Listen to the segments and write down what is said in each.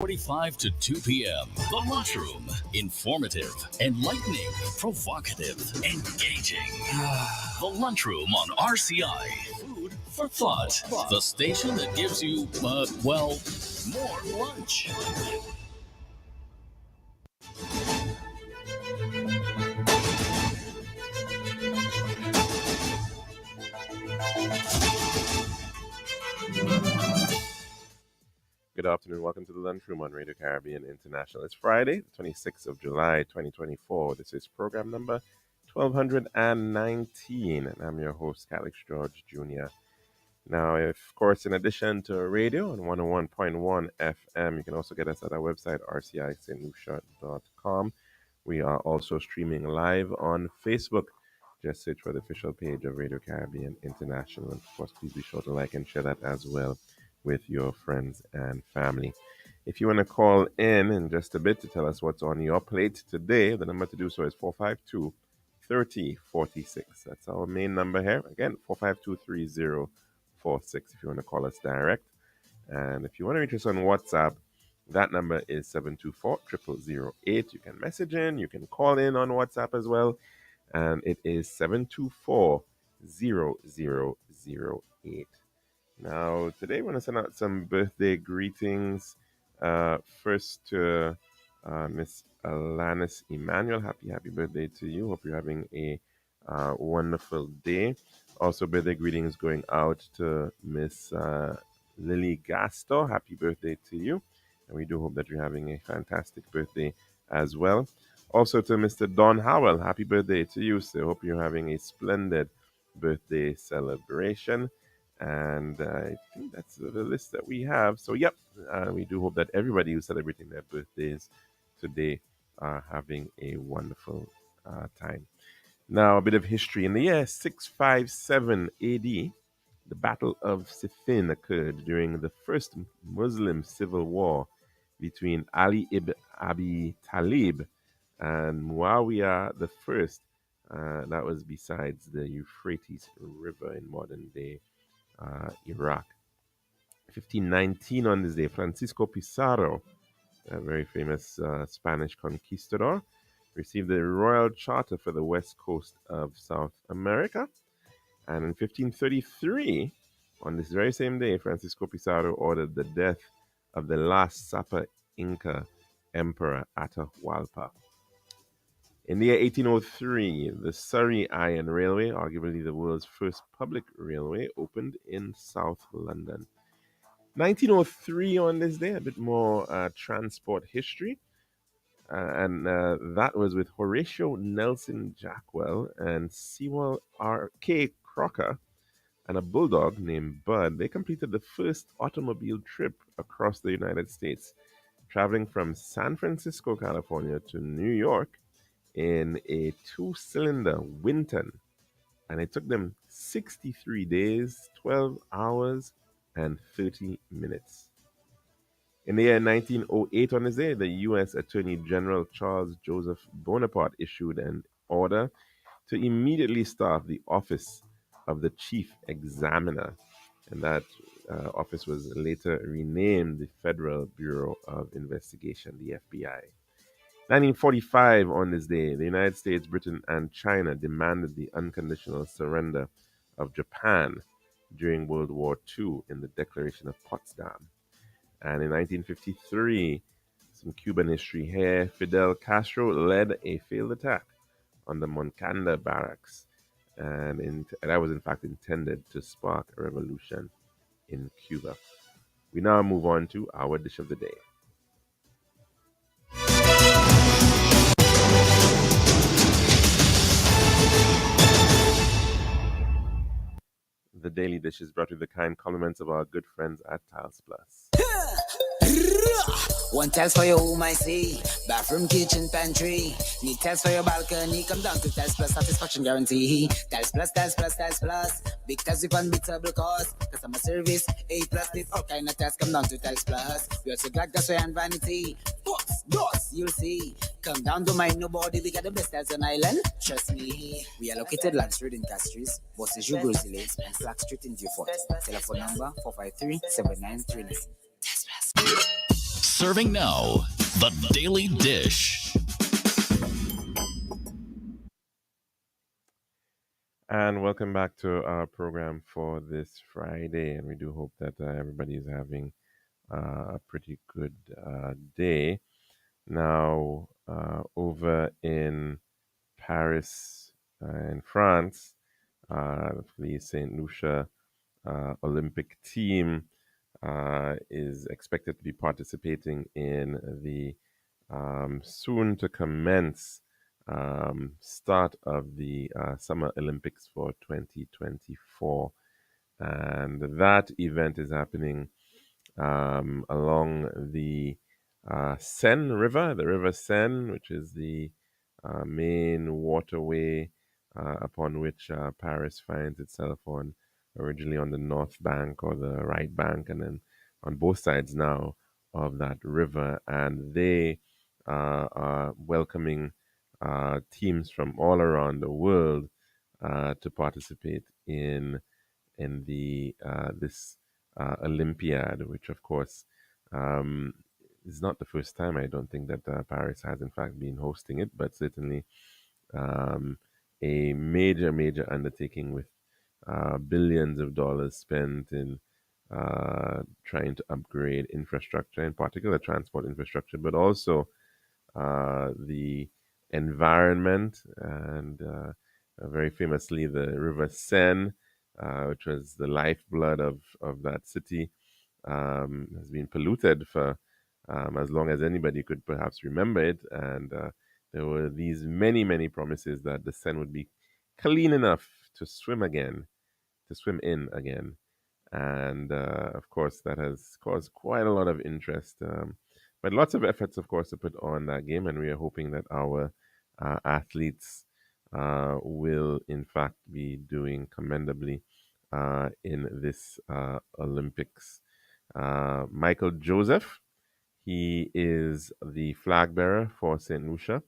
45 to 2 p.m. The Lunchroom. Informative, enlightening, provocative, engaging. The Lunchroom on RCI. Food for thought. The station that gives you, more lunch. Good afternoon. Welcome to the Lunchroom on Radio Caribbean International. It's Friday, the 26th of July, 2024. This is program number 1219, and I'm your host, Calix George Jr. Now, of course, in addition to radio on 101.1 FM, you can also get us at our website, rcistlucia.com. We are also streaming live on Facebook. Just search for the official page of Radio Caribbean International. And of course, please be sure to like and share that as well with your friends and family. If you want to call in just a bit to tell us what's on your plate today, the number to do so is 452 3046. That's our main number here. Again, 452 3046 if you want to call us direct. And if you want to reach us on WhatsApp, that number is 724 0008. You can message in, you can call in on WhatsApp as well. And it is 724 0008. Now, today we're going to send out some birthday greetings. First to Miss Alanis Emmanuel. Happy birthday to you. Hope you're having a wonderful day. Also, birthday greetings going out to Miss Lily Gasto. Happy birthday to you. And we do hope that you're having a fantastic birthday as well. Also to Mr. Don Howell. Happy birthday to you, sir. Hope you're having a splendid birthday celebration. And I think that's the list that we have. So, we do hope that everybody who's celebrating their birthdays today are having a wonderful time. Now, a bit of history. In the year 657 AD, the Battle of Siffin occurred during the first Muslim civil war between Ali ibn Abi Talib and Muawiyah the First. That was besides the Euphrates River in modern-day Iraq. 1519 on this day, Francisco Pizarro, a very famous Spanish conquistador, received the Royal Charter for the west coast of South America. And in 1533, on this very same day, Francisco Pizarro ordered the death of the last Sapa Inca Emperor Atahualpa. In the year 1803, the Surrey Iron Railway, arguably the world's first public railway, opened in South London. 1903 on this day, a bit more transport history. And that was with Horatio Nelson Jackwell and Sewell R.K. Crocker and a bulldog named Bud. They completed the first automobile trip across the United States, traveling from San Francisco, California to New York in a 2-cylinder Winton, and it took them 63 days, 12 hours, and 30 minutes. In the year 1908 on this day, the U.S. Attorney General Charles Joseph Bonaparte issued an order to immediately staff the office of the Chief Examiner, and that office was later renamed the Federal Bureau of Investigation, the FBI. 1945 on this day, the United States, Britain, and China demanded the unconditional surrender of Japan during World War II in the Declaration of Potsdam. And in 1953, some Cuban history here, Fidel Castro led a failed attack on the Moncada barracks, and that was in fact intended to spark a revolution in Cuba. We now move on to our dish of the day. The daily dish is brought with the kind compliments of our good friends at Tiles Plus. One tiles for your home, I see. Bathroom, kitchen, pantry. Need tiles for your balcony. Come down to Tiles Plus, satisfaction guarantee. Tiles Plus, Tiles Plus, Tiles Plus. Big tiles with unbeatable cost. Customer service, A+. It's all kind of tiles. Come down to Tiles Plus. We also got gasway and vanity. Doors, you'll see. Come down, don't mind nobody. We got the best tiles on island. Trust me. We are located Land Street in Castries, Bosses Brazilians, and Flag Street in Beaufort. Telephone number 453-7939. Tiles Plus. Serving now, the Daily Dish. And welcome back to our program for this Friday. And we do hope that everybody is having a pretty good day. Now, over in Paris, in France, the St. Lucia Olympic team is expected to be participating in the soon to commence start of the Summer Olympics for 2024. And that event is happening along the Seine River, the River Seine, which is the main waterway upon which Paris finds itself on, originally on the north bank or the right bank, and then on both sides now of that river. And they are welcoming teams from all around the world to participate in the this Olympiad, which of course um, is not the first time. I don't think that Paris has in fact been hosting it, but certainly um, a major undertaking with billions of dollars spent in trying to upgrade infrastructure, in particular transport infrastructure, but also the environment, and very famously the River Seine, which was the lifeblood of that city, has been polluted for as long as anybody could perhaps remember it. And there were these many promises that the Seine would be clean enough to swim again, to swim in again. And of course, that has caused quite a lot of interest. But lots of efforts, of course, to put on that game. And we are hoping that our athletes will, in fact, be doing commendably in this Olympics. Michael Joseph, he is the flag bearer for St. Lucia.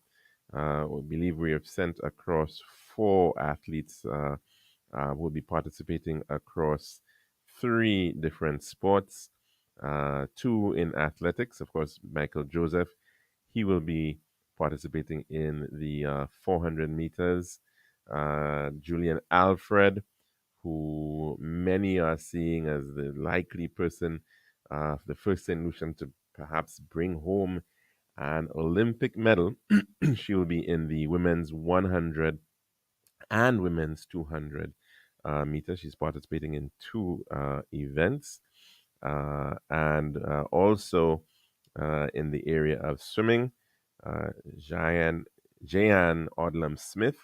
We believe we have sent across 4 athletes who will be participating across 3 different sports, 2 in athletics. Of course, Michael Joseph, he will be participating in the 400 meters. Julian Alfred, who many are seeing as the likely person, the first St. Lucian to perhaps bring home an Olympic medal. She will be in the women's 100 and women's 200 meters. She's participating in 2 events. And also in the area of swimming, uh, Jayan, Jayan Odlum Smith.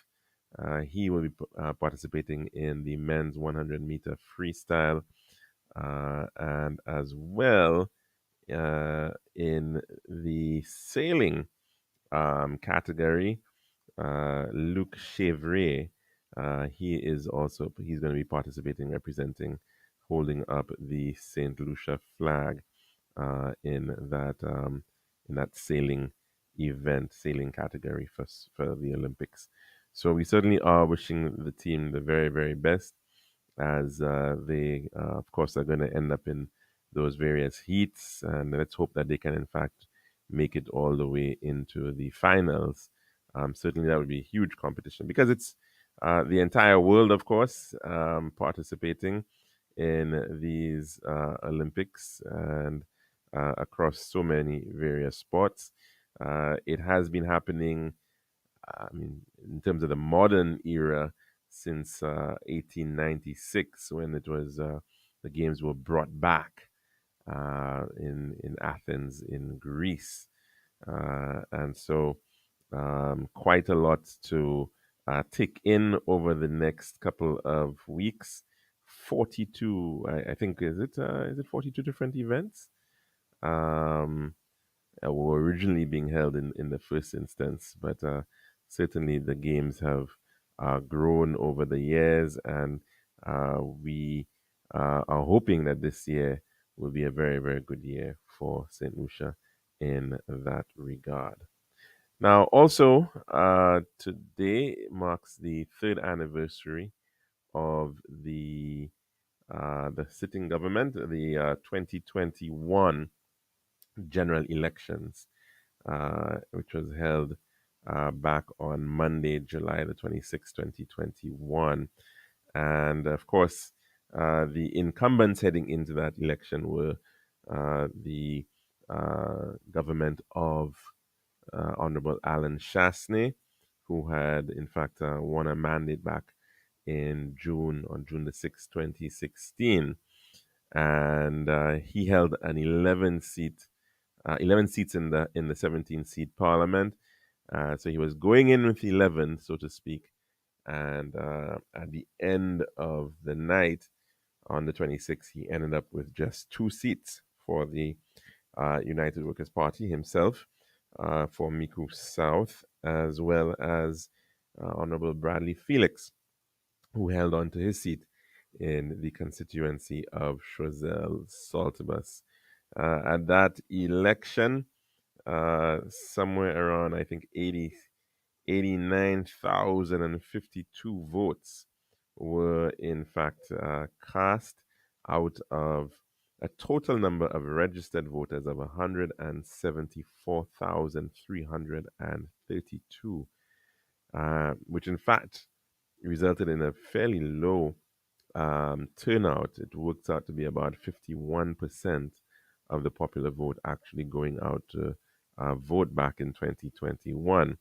He will be participating in the men's 100-meter freestyle, and as well in the sailing category. Luc Chevrier, he's going to be participating, representing, holding up the Saint Lucia flag in that sailing event, sailing category for the Olympics. So we certainly are wishing the team the very best, as they, of course, are going to end up in those various heats. And let's hope that they can, in fact, make it all the way into the finals. Certainly, that would be a huge competition, because it's the entire world, of course, participating in these Olympics, and across so many various sports. It has been happening, I mean, in terms of the modern era, since 1896, when it was the games were brought back in Athens, in Greece. And so quite a lot to take in over the next couple of weeks. 42, I think, is it 42 different events? Um, were originally being held in the first instance, but certainly the games have grown over the years, and we are hoping that this year will be a very good year for St. Lucia in that regard. Now, also, today marks the 3rd anniversary of the sitting government, the 2021 general elections, which was held back on Monday, July the 26th, 2021. And of course, the incumbents heading into that election were the government of Honorable Alan Shastney, who had in fact won a mandate back in on June the 6th, 2016. And he held an 11 seats in the 17 seat parliament. So he was going in with 11, so to speak. And at the end of the night, on the 26th, he ended up with just 2 seats for the United Workers' Party himself, for Miku South, as well as Honorable Bradley Felix, who held on to his seat in the constituency of Choiseul Saltibus. At that election, somewhere around, I think, 89,052 votes were in fact cast out of a total number of registered voters of 174,332, which in fact resulted in a fairly low turnout. It works out to be about 51% of the popular vote actually going out to vote back in 2021.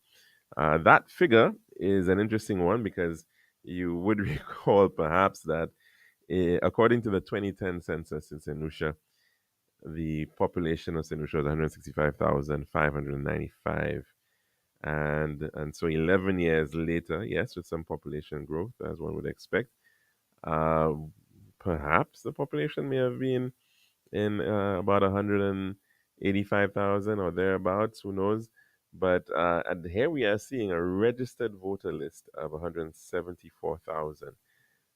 That figure is an interesting one because you would recall perhaps that according to the 2010 census in St. Lucia, the population of St. Lucia was 165,595. And so 11 years later, yes, with some population growth, as one would expect, uh, perhaps the population may have been in about 185,000 or thereabouts, who knows? But and here we are seeing a registered voter list of 174,000.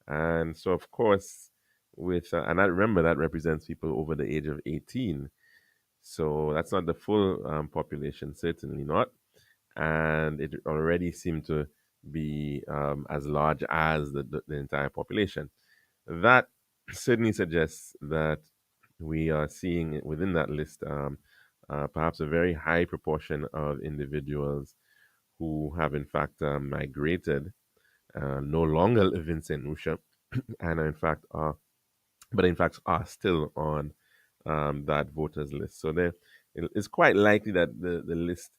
And so, of course, and I remember that represents people over the age of 18. So that's not the full population, certainly not. And it already seemed to be as large as the entire population. That certainly suggests that we are seeing within that list perhaps a very high proportion of individuals who have in fact migrated, no longer live in St. Lucia, and in fact are still on that voters list. So there, it's quite likely that the list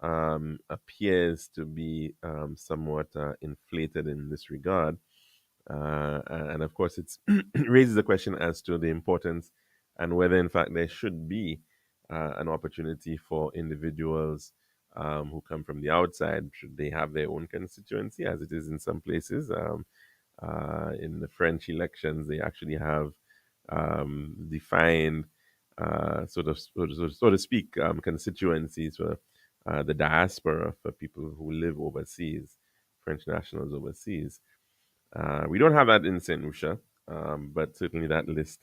appears to be somewhat inflated in this regard. And of course, it raises the question as to the importance and whether, in fact, there should be an opportunity for individuals who come from the outside. Should they have their own constituency, as it is in some places? In the French elections, they actually have defined, so to speak, constituencies for the diaspora, for people who live overseas, French nationals overseas. We don't have that in St. Lucia, but certainly that list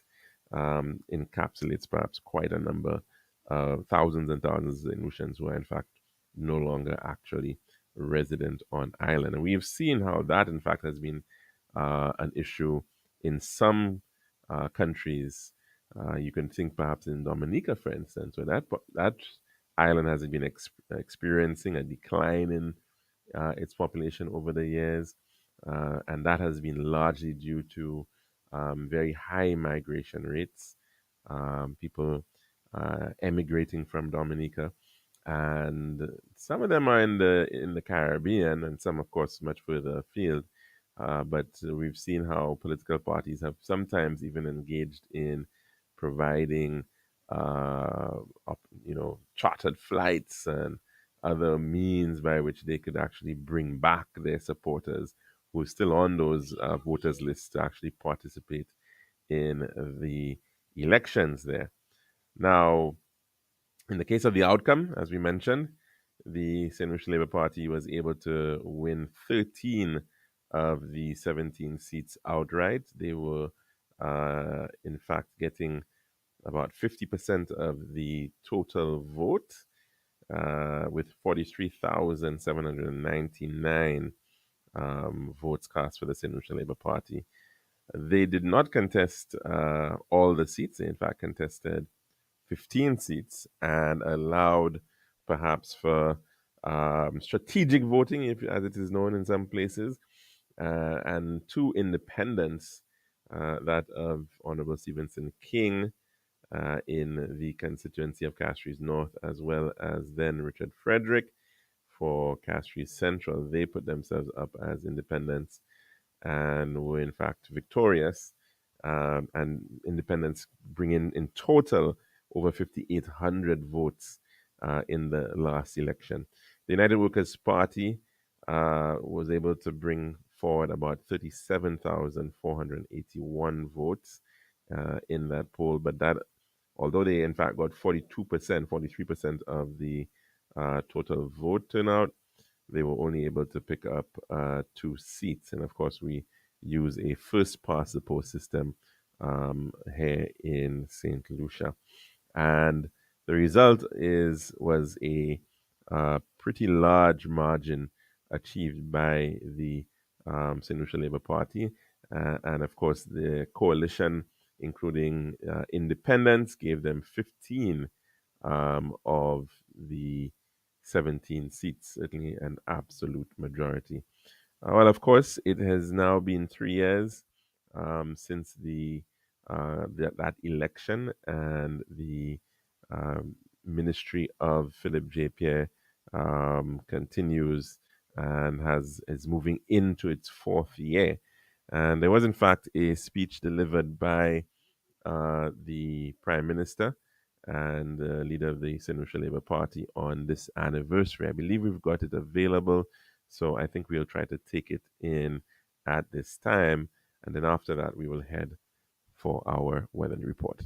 encapsulates perhaps quite a number of thousands and thousands of St. Lucians who are in fact no longer actually resident on island. And we've seen how that in fact has been an issue in some countries. You can think perhaps in Dominica, for instance, where that island has been experiencing a decline in its population over the years, and that has been largely due to very high migration rates, people emigrating from Dominica, and some of them are in the Caribbean, and some, of course, much further afield. But we've seen how political parties have sometimes even engaged in providing, chartered flights and other means by which they could actually bring back their supporters who are still on those voters lists to actually participate in the elections there. Now, in the case of the outcome, as we mentioned, the St. Lucia Labour Party was able to win 13 of the 17 seats outright. They were, in fact, getting about 50% of the total vote, with 43,799 votes cast for the St. Lucia Labour Party. They did not contest all the seats. They, in fact, contested 15 seats and allowed perhaps for strategic voting, if, as it is known in some places, and two independents, that of Honorable Stevenson King in the constituency of Castries North, as well as then Richard Frederick for Castries Central. They put themselves up as independents and were in fact victorious. And independents bring in total over 5,800 votes in the last election. The United Workers' Party was able to bring forward about 37,481 votes in that poll, but that, although they in fact got 42%, 43% of the total vote turnout, they were only able to pick up 2 seats. And of course, we use a first past the post system here in St. Lucia. And the result was a pretty large margin achieved by the St. Lucia Labour Party. And of course, the coalition, including independents, gave them 15 of the 17 seats, certainly an absolute majority. Well, of course, it has now been 3 years since that election, and the ministry of Philip J. Pierre continues and is moving into its 4th year. And there was, in fact, a speech delivered by the Prime Minister and leader of the St. Lucia Labour Party on this anniversary. I believe we've got it available, so I think we'll try to take it in at this time, and then after that we will head for our weather report.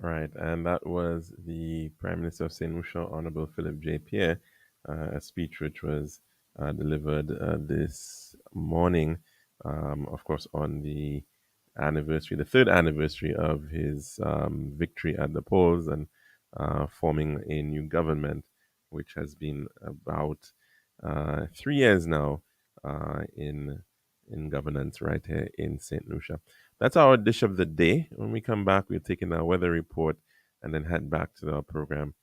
Right, and that was the Prime Minister of St. Lucia, Honorable Philip J. Pierre, a speech which was delivered this morning, of course, on the anniversary, the third anniversary of his victory at the polls and forming a new government, which has been about 3 years now in governance right here in St. Lucia. That's our dish of the day. When we come back, we'll take in our weather report and then head back to our program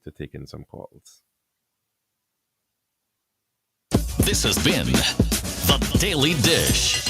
to take in some calls. This has been The Daily Dish.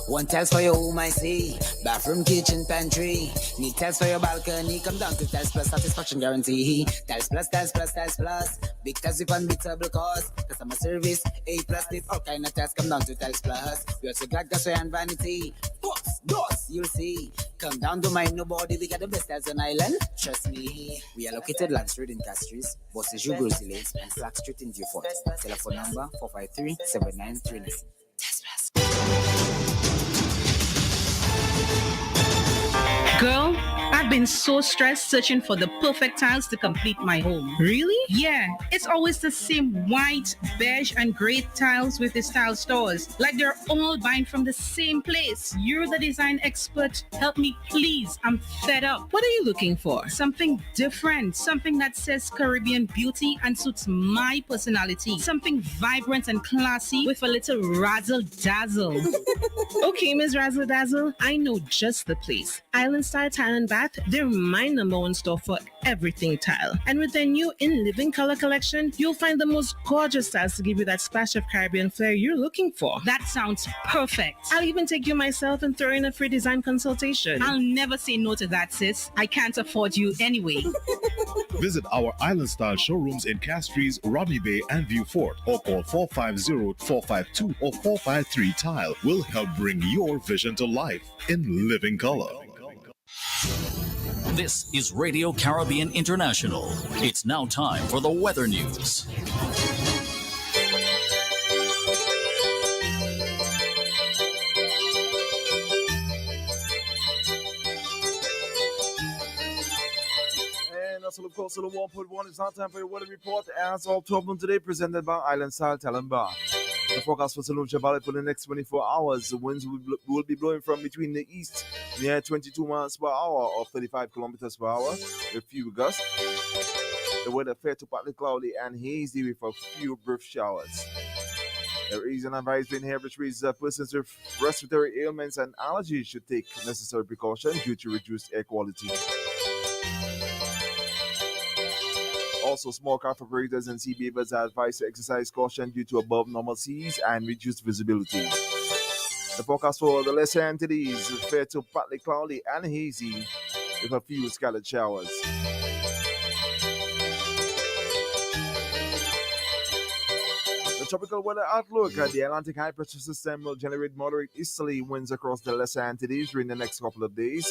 One tiles for your home, I see. Bathroom, kitchen, pantry. Need tiles for your balcony. Come down to Tiles Plus satisfaction guarantee. Tiles Plus, Tiles Plus, Tiles Plus. Big tiles with unbeatable cost. Customer service, A plus. Need all kind of tiles. Come down to Tiles Plus. We also got gasway and vanity. Books, doors, you'll see. Come down to my nobody. We got the best tiles on island. Trust me. We are located Land Street in Castries, Bosses Grocery Lanes, and Flag Street in Viewfort. Telephone number 453-7939. Tiles Plus. Girl, I've been so stressed searching for the perfect tiles to complete my home. Really? Yeah, it's always the same white, beige, and gray tiles with these tile stores. Like they're all buying from the same place. You're the design expert. Help me, please. I'm fed up. What are you looking for? Something different. Something that says Caribbean beauty and suits my personality. Something vibrant and classy with a little razzle dazzle. Okay, Ms. Razzle Dazzle, I know just the place. Island Style Tile and Bath, they're my number one store for everything tile. And with their new In Living Color collection, you'll find the most gorgeous styles to give you that splash of Caribbean flair you're looking for. That sounds perfect. I'll even take you myself and throw in a free design consultation. I'll never say no to that, sis. I can't afford you anyway. Visit our Island Style showrooms in Castries, Robbie Bay, and Viewfort, or call 450-452 or 453 Tile. We'll help bring your vision to life in living color. This is Radio Caribbean International. It's now time for the weather news. And also, of course, the 1.1 is now time for your weather report as of 12 noon today, presented by Island Style Tile and Bath. The forecast for St. Lucia Valley for the next 24 hours. The winds will be blowing from between the east near 22 miles per hour or 35 kilometers per hour with few gusts. The weather fair to partly cloudy and hazy with a few brief showers. There is an advisory in here which reads that persons with respiratory ailments and allergies should take necessary precaution due to reduced air quality. Also, small craft operators and sea beavers are advised to exercise caution due to above normal seas and reduced visibility. The forecast for the lesser entities is fair to partly cloudy and hazy with a few scattered showers. The tropical weather outlook at the Atlantic high pressure system will generate moderate easterly winds across the lesser entities during the next couple of days.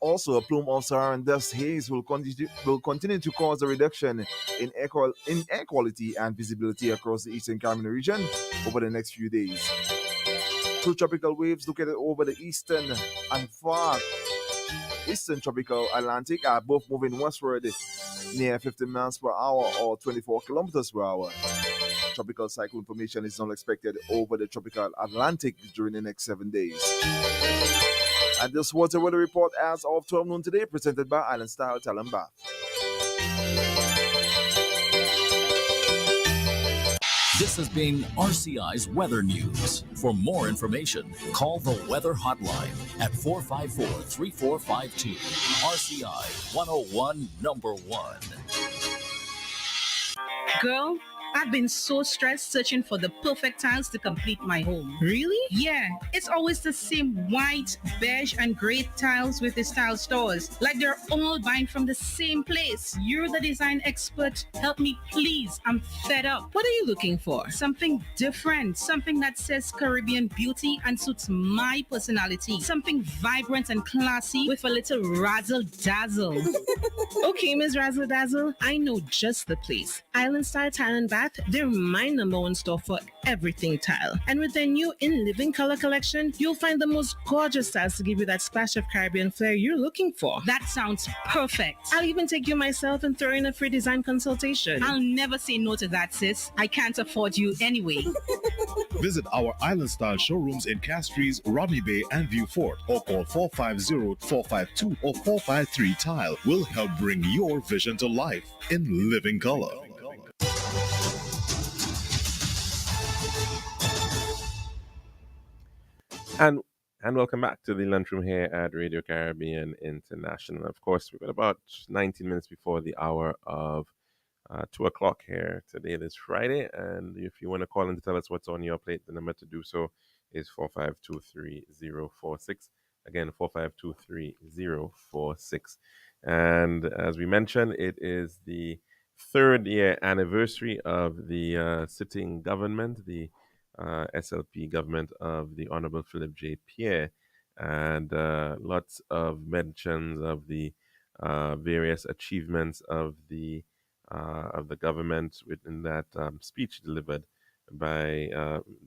Also, a plume of Saharan dust haze will continue to cause a reduction in air quality and visibility across the eastern Caribbean region over the next few days. Two tropical waves located over the eastern and far eastern tropical Atlantic are both moving westward near 15 miles per hour or 24 kilometers per hour. Tropical cyclone formation is not expected over the tropical Atlantic during the next 7 days. And this was the weather report as of 12 noon today, presented by Island Style Tile and Bath. This has been RCI's Weather News. For more information, call the Weather Hotline at 454-3452. RCI 101 number 1. Girl, I've been so stressed searching for the perfect tiles to complete my home. Really? Yeah, it's always the same white, beige, and gray tiles with these tile stores. Like they're all buying from the same place. You're the design expert. Help me, please. I'm fed up. What are you looking for? Something different. Something that says Caribbean beauty and suits my personality. Something vibrant and classy with a little razzle dazzle. Okay, Ms. Razzle Dazzle, I know just the place. Island Style Tile and Bath, Bath, they're my number one store for everything tile. And with their new In Living Color collection, you'll find the most gorgeous styles to give you that splash of Caribbean flair you're looking for. That sounds perfect. I'll even take you myself and throw in a free design consultation. I'll never say no to that, sis. I can't afford you anyway. Visit our island style showrooms in Castries, Rodney Bay, and View Fort, or call 450-452 or 453 Tile. We'll help bring your vision to life in living color. And welcome back to the lunchroom here at Radio Caribbean International. Of course, we've got about 19 minutes before the hour of 2 o'clock here today, this Friday. And if you want to call in to tell us what's on your plate, the number to do so is 4523046. Again, 4523046. And as we mentioned, it is the third year anniversary of the sitting government, the SLP government of the Honorable Philip J. Pierre, and lots of mentions of the various achievements of the government within that speech delivered by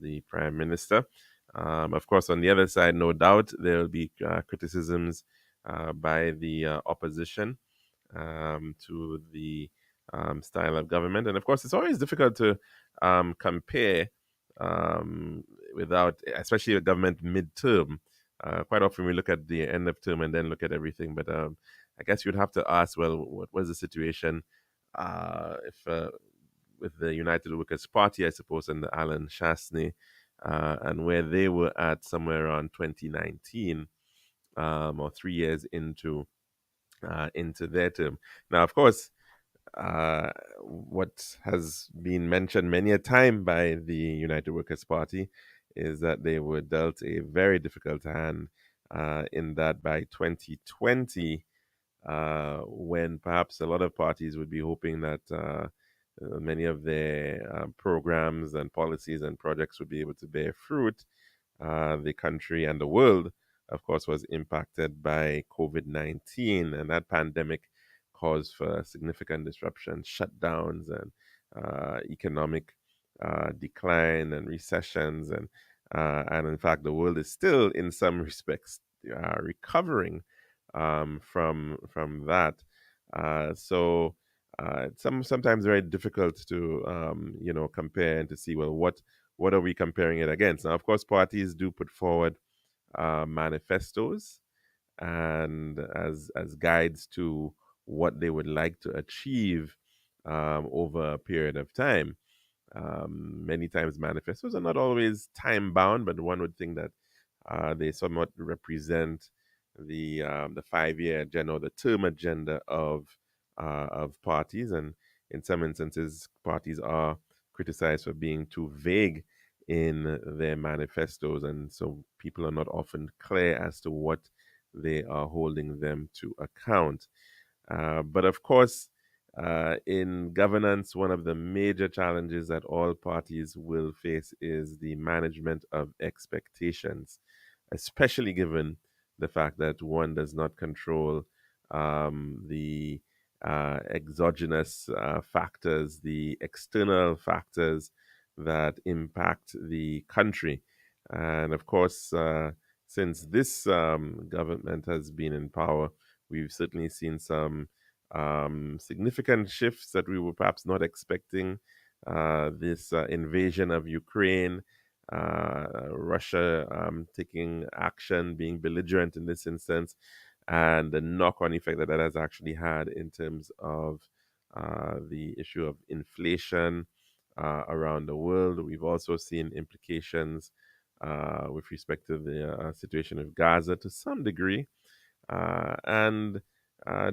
the Prime Minister. Of course, on the other side, no doubt there will be criticisms by the opposition to the style of government, and of course, it's always difficult to compare without, especially a government midterm. Quite often we look at the end of term and then look at everything. But I guess you'd have to ask, well, what was the situation if with the United Workers' Party, I suppose, and the Alan Shastney, and where they were at somewhere around 2019, or 3 years into their term. Now, of course, what has been mentioned many a time by the United Workers' Party is that they were dealt a very difficult hand in that by 2020, when perhaps a lot of parties would be hoping that many of their programs and policies and projects would be able to bear fruit, the country and the world, of course, was impacted by COVID-19, and that pandemic caused for significant disruption, shutdowns, and economic decline and recessions, and in fact, the world is still, in some respects, recovering from that. So it's sometimes very difficult to compare and to see, well, what are we comparing it against? Now, of course, parties do put forward manifestos and as guides to what they would like to achieve over a period of time. Many times manifestos are not always time bound, but one would think that they somewhat represent the 5-year agenda or the term agenda of parties, and in some instances, parties are criticized for being too vague in their manifestos, and so people are not often clear as to what they are holding them to account. But of course, in governance, one of the major challenges that all parties will face is the management of expectations, especially given the fact that one does not control the exogenous factors, the external factors that impact the country. And of course, since this government has been in power, we've certainly seen some significant shifts that we were perhaps not expecting. This invasion of Ukraine, Russia taking action, being belligerent in this instance, and the knock-on effect that has actually had in terms of the issue of inflation around the world. We've also seen implications with respect to the situation of Gaza to some degree, and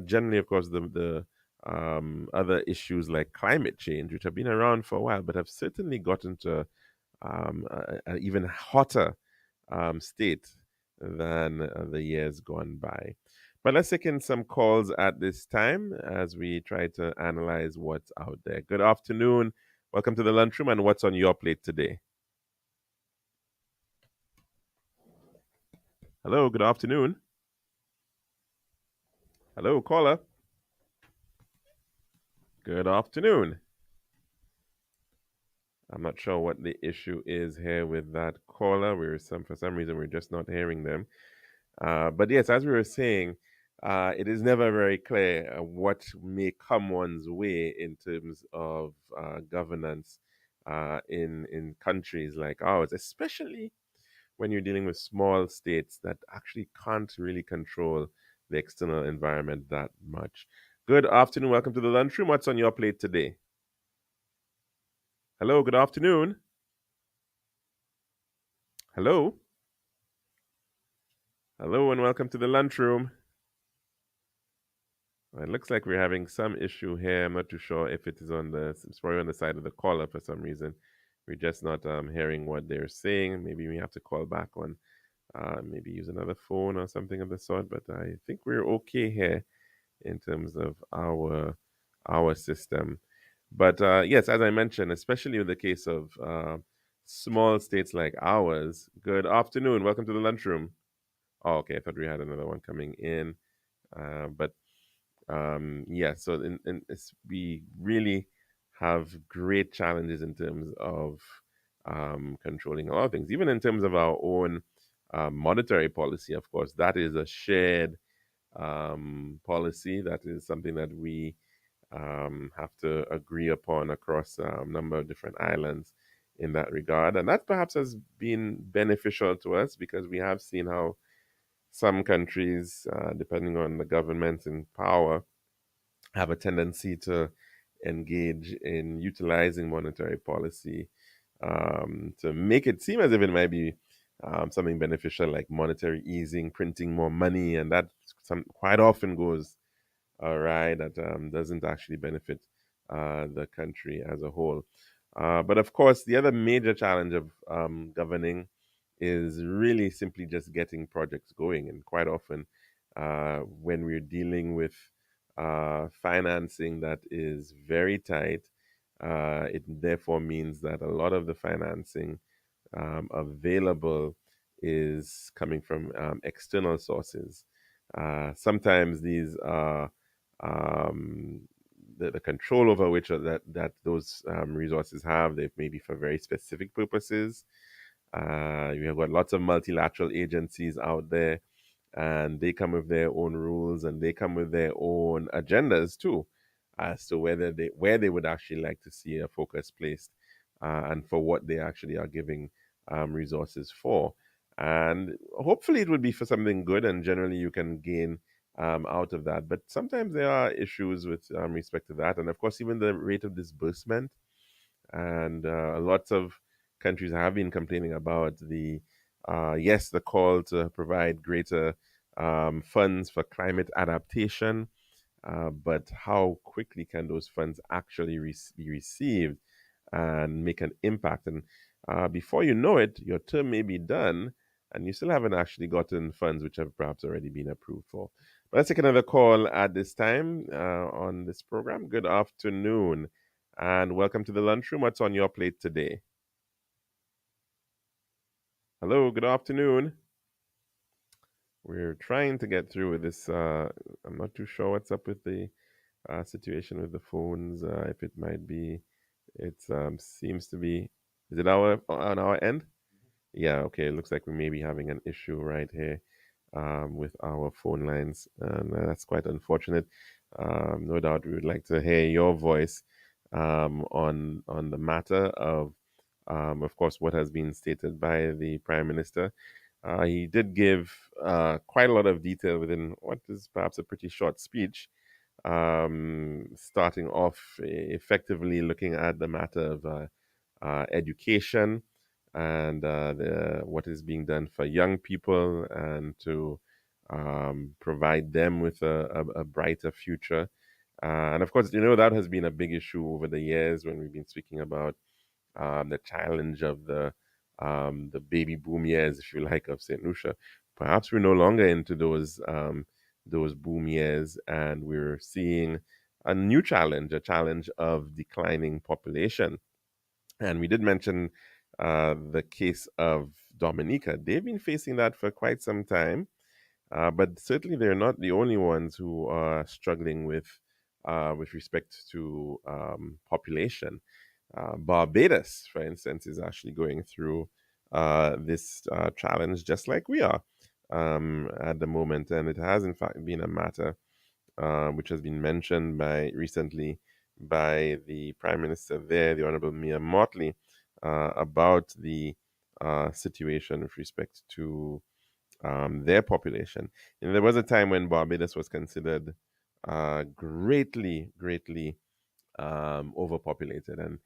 generally, of course, the other issues like climate change, which have been around for a while, but have certainly gotten to an even hotter state than the years gone by. But let's take in some calls at this time as we try to analyze what's out there. Good afternoon. Welcome to the lunchroom, and what's on your plate today? Hello, good afternoon. Hello, caller. Good afternoon. I'm not sure what the issue is here with that caller. For some reason we're just not hearing them. But yes, as we were saying, it is never very clear what may come one's way in terms of governance in countries like ours, especially when you're dealing with small states that actually can't really control the external environment that much. Good afternoon. Welcome to the lunchroom. What's on your plate today? Hello. Good afternoon. Hello. Hello, and welcome to the lunchroom. Well, it looks like we're having some issue here. I'm not too sure if it is it's probably on the side of the caller for some reason. We're just not hearing what they're saying. Maybe we have to call back on, maybe use another phone or something of the sort. But I think we're okay here in terms of our system. But yes, as I mentioned, especially in the case of small states like ours. Good afternoon. Welcome to the lunchroom. Oh, okay. I thought we had another one coming in. But yeah, so we really have great challenges in terms of controlling a lot of things, even in terms of our own monetary policy. Of course, that is a shared policy. That is something that we have to agree upon across a number of different islands in that regard. And that perhaps has been beneficial to us because we have seen how some countries, depending on the government in power, have a tendency to engage in utilizing monetary policy to make it seem as if it might be something beneficial, like monetary easing, printing more money, and that quite often goes awry. That doesn't actually benefit the country as a whole. But of course, the other major challenge of governing is really simply just getting projects going. And quite often, when we're dealing with financing that is very tight, it therefore means that a lot of the financing available is coming from external sources. Sometimes these are the control over which that those resources have. They may be for very specific purposes. You have got lots of multilateral agencies out there, and they come with their own rules and they come with their own agendas too, as to where they would actually like to see a focus placed, and for what they actually are giving resources for. And hopefully, it would be for something good, and generally, you can gain out of that. But sometimes there are issues with respect to that, and of course, even the rate of disbursement. And lots of countries have been complaining about the call to provide greater funds for climate adaptation, but how quickly can those funds actually be received and make an impact? And before you know it, your term may be done and you still haven't actually gotten funds which have perhaps already been approved for. But let's take another call at this time on this program. Good afternoon and welcome to the lunchroom. What's on your plate today? Hello, good afternoon. We're trying to get through with this. I'm not too sure what's up with the situation with the phones. If it might be, it seems to be. Is it on our end? Yeah. Okay. It looks like we may be having an issue right here with our phone lines, and that's quite unfortunate. No doubt, we would like to hear your voice on the matter of course, what has been stated by the Prime Minister. He did give quite a lot of detail within what is perhaps a pretty short speech, starting off effectively looking at the matter of education and what is being done for young people and to provide them with a brighter future. And of course, that has been a big issue over the years when we've been speaking about the challenge of the baby boom years, if you like, of St. Lucia. Perhaps we're no longer into those boom years, and we're seeing a new challenge, a challenge of declining population. And we did mention the case of Dominica. They've been facing that for quite some time, but certainly they're not the only ones who are struggling with respect to population. Barbados, for instance, is actually going through this challenge just like we are at the moment. And it has, in fact, been a matter which has been mentioned by recently by the Prime Minister there, the Honorable Mia Motley, about the situation with respect to their population. And there was a time when Barbados was considered greatly overpopulated, and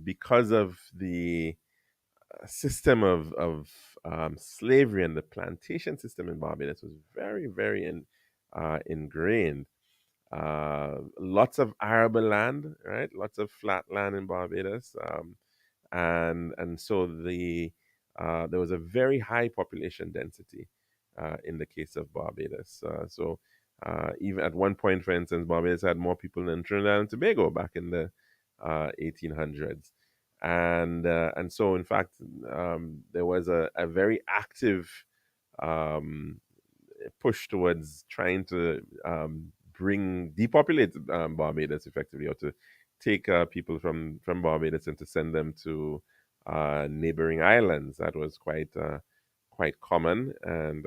because of the system of slavery and the plantation system in Barbados was very ingrained. Lots of arable land, right? Lots of flat land in Barbados, and so there was a very high population density in the case of Barbados. So even at one point, for instance, Barbados had more people than Trinidad and Tobago back in the 1800s, and so in fact there was a very active um, push towards trying to depopulate Barbados effectively, or to take people from Barbados and to send them to neighboring islands. That was quite common, and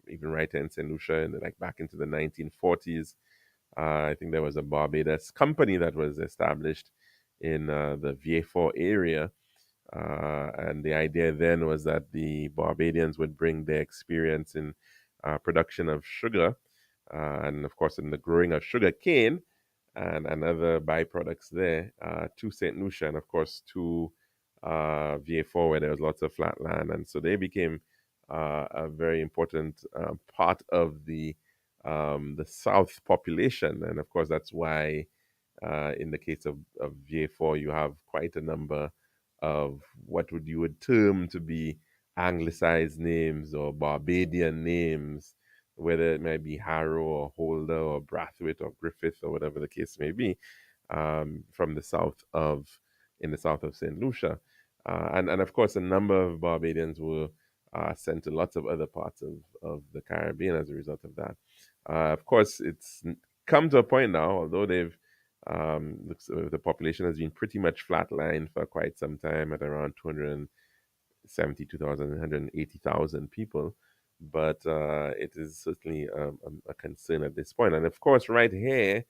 even right here in Saint Lucia, like back into the 1940s, I think there was a Barbados company that was established in the Vieux area, and the idea then was that the Barbadians would bring their experience in production of sugar, and of course in the growing of sugar cane and other byproducts there, to St. Lucia, and of course to VA4, where there was lots of flat land. And so they became a very important part of the South population. And of course, that's why in the case of VA4, you have quite a number of what you would term to be anglicized names or Barbadian names, whether it might be Harrow or Holder or Brathwaite or Griffith or whatever the case may be, from the south of in the south of Saint Lucia, and of course a number of Barbadians were sent to lots of other parts of the Caribbean as a result of that. Of course, it's come to a point now, although the population has been pretty much flatlined for quite some time at around 272,000, 180,000 people. But it is certainly a concern at this point. And of course, right here,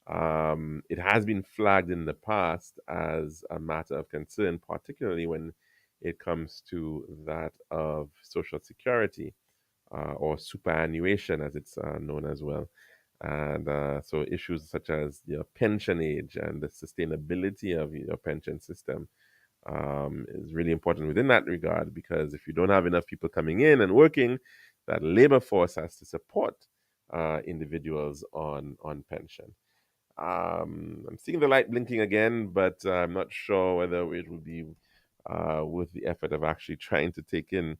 it has been flagged in the past as a matter of concern, particularly when it comes to that of Social Security, or superannuation, as it's known as well. And so issues such as your pension age and the sustainability of your pension system is really important within that regard, because if you don't have enough people coming in and working, that labor force has to support individuals on pension. I'm seeing the light blinking again, but I'm not sure whether it will be worth the effort of actually trying to take in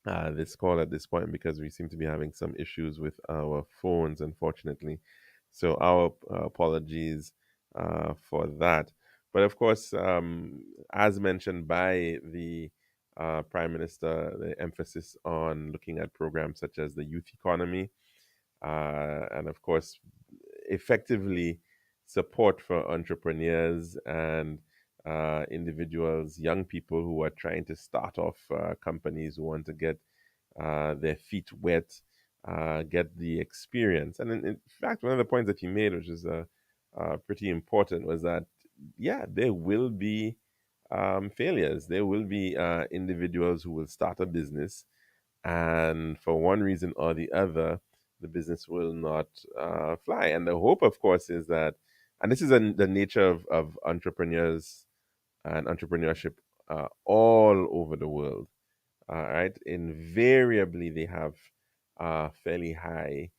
this call at this point, because we seem to be having some issues with our phones, unfortunately. So our apologies for that. But of course, as mentioned by the Prime Minister, the emphasis on looking at programs such as the youth economy, and of course, effectively support for entrepreneurs and individuals, young people who are trying to start off companies, who want to get their feet wet, get the experience. And in fact, one of the points that he made, which is pretty important, was that, yeah, there will be failures. There will be individuals who will start a business, and for one reason or the other, the business will not fly. And the hope, of course, is that, and this is the nature of entrepreneurs and entrepreneurship all over the world, right? Invariably, they have fairly high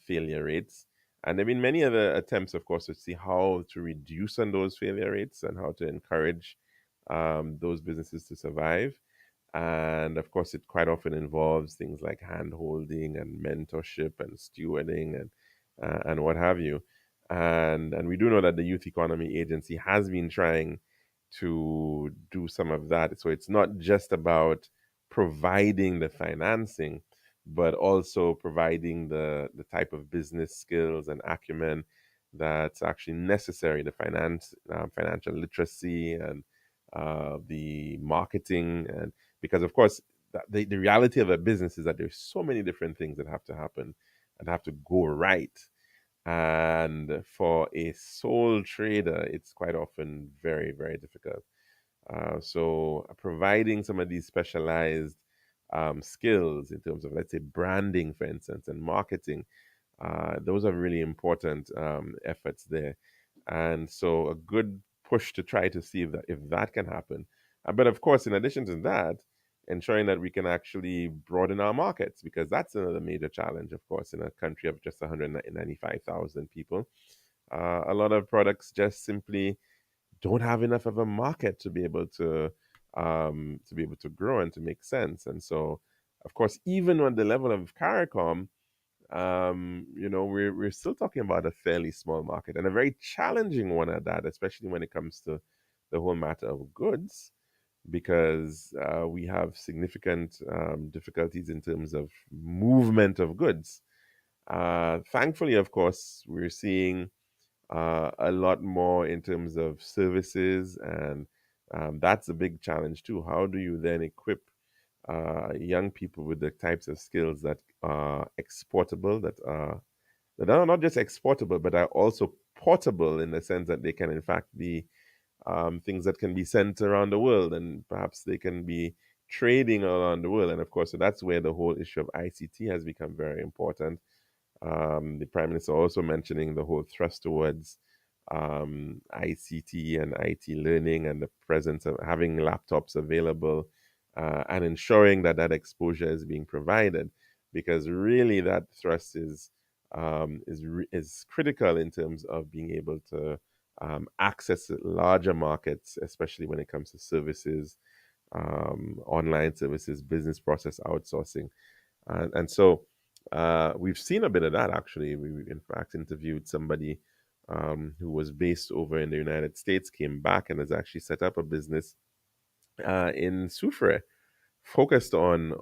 failure rates. And there have been many other attempts, of course, to see how to reduce on those failure rates and how to encourage those businesses to survive. And of course, it quite often involves things like hand holding and mentorship and stewarding and what have you. And we do know that the Youth Economy Agency has been trying to do some of that. So it's not just about providing the financing, but also providing the type of business skills and acumen that's actually necessary, the financial literacy and the marketing. And because, of course, the reality of a business is that there's so many different things that have to happen and have to go right. And for a sole trader, it's quite often very, very difficult. So providing some of these specialized skills in terms of, let's say, branding, for instance, and marketing, those are really important efforts there. And so a good push to try to see if that can happen. But of course, in addition to that, ensuring that we can actually broaden our markets, because that's another major challenge, of course, in a country of just 195,000 people. A lot of products just simply don't have enough of a market to be able to grow and to make sense. And so, of course, even on the level of CARICOM, we're still talking about a fairly small market and a very challenging one at that, especially when it comes to the whole matter of goods, because we have significant difficulties in terms of movement of goods. Thankfully, of course, we're seeing a lot more in terms of services, and that's a big challenge too. How do you then equip young people with the types of skills that are exportable, that are not just exportable, but are also portable in the sense that they can, in fact, be things that can be sent around the world, and perhaps they can be trading around the world. And of course, so that's where the whole issue of ICT has become very important. The Prime Minister also mentioning the whole thrust towards ICT and IT learning, and the presence of having laptops available, and ensuring that that exposure is being provided, because really that thrust is critical in terms of being able to access larger markets, especially when it comes to services, online services, business process outsourcing. And so we've seen a bit of that actually. We, in fact, interviewed somebody who was based over in the United States, came back and has actually set up a business in Soufre, focused on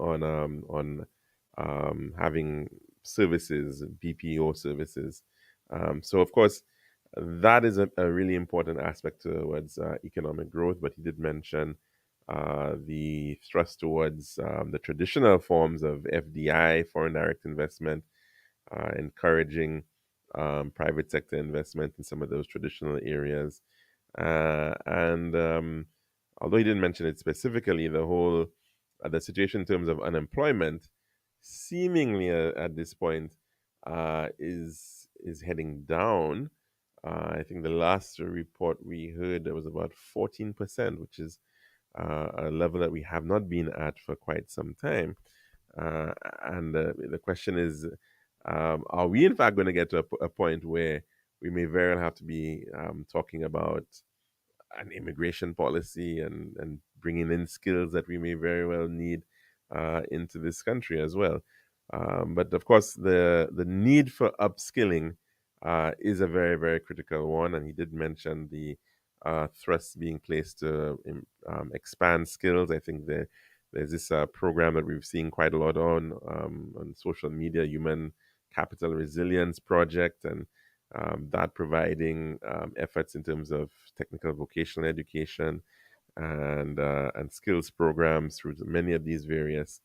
having services, BPO services. So, of course, that is a really important aspect towards economic growth. But he did mention the thrust towards the traditional forms of FDI, foreign direct investment, encouraging private sector investment in some of those traditional areas. And although he didn't mention it specifically, the situation in terms of unemployment seemingly at this point is heading down. I think the last report we heard, there was about 14%, which is a level that we have not been at for quite some time. And the question is, are we in fact going to get to a point where we may very well have to be talking about an immigration policy, and bringing in skills that we may very well need into this country as well? But of course, the need for upskilling is a very, very critical one. And he did mention the thrust being placed to expand skills. I think there's this program that we've seen quite a lot on social media, Human Capital Resilience Project, and that providing efforts in terms of technical vocational education and skills programs through many of these various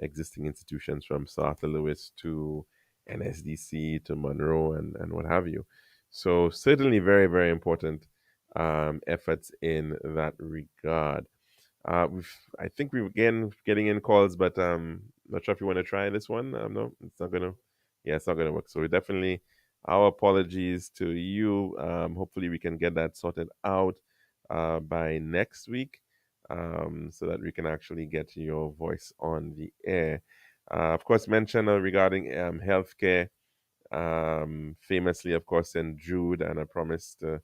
existing institutions, from Arthur Lewis to NSDC to Monroe and what have you. So certainly very, very important efforts in that regard. I think we're again getting in calls, but not sure if you want to try this one. No, it's not gonna. Yeah, it's not gonna work. So we definitely, our apologies to you. Hopefully we can get that sorted out by next week, so that we can actually get your voice on the air. Of course, mention regarding healthcare, famously, of course, in Jude, and I promised to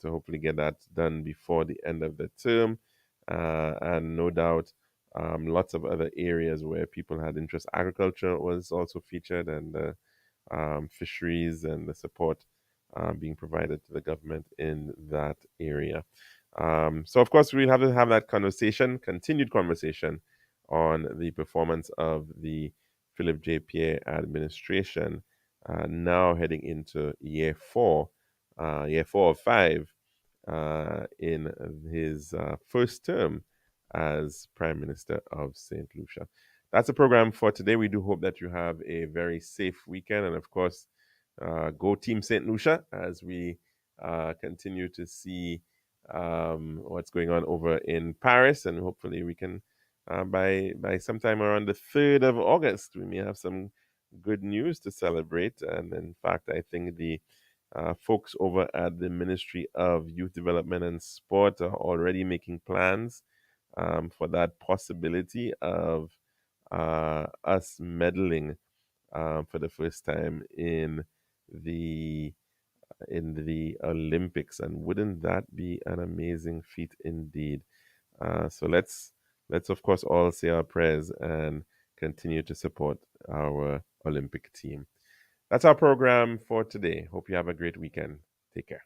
hopefully get that done before the end of the term. And no doubt, lots of other areas where people had interest. Agriculture was also featured, and fisheries, and the support being provided to the government in that area. So, of course, we'll have to have that continued conversation on the performance of the Philip J. Pierre administration now heading into year four of five in his first term as Prime Minister of St. Lucia. That's the program for today. We do hope that you have a very safe weekend. And of course, go Team St. Lucia as we continue to see what's going on over in Paris. And hopefully we can, by sometime around the 3rd of August, we may have some good news to celebrate. And in fact, I think the folks over at the Ministry of Youth Development and Sport are already making plans for that possibility of us medaling for the first time the in the Olympics, and wouldn't that be an amazing feat indeed? So let's of course all say our prayers and continue to support our Olympic team. That's our program for today. Hope you have a great weekend. Take care.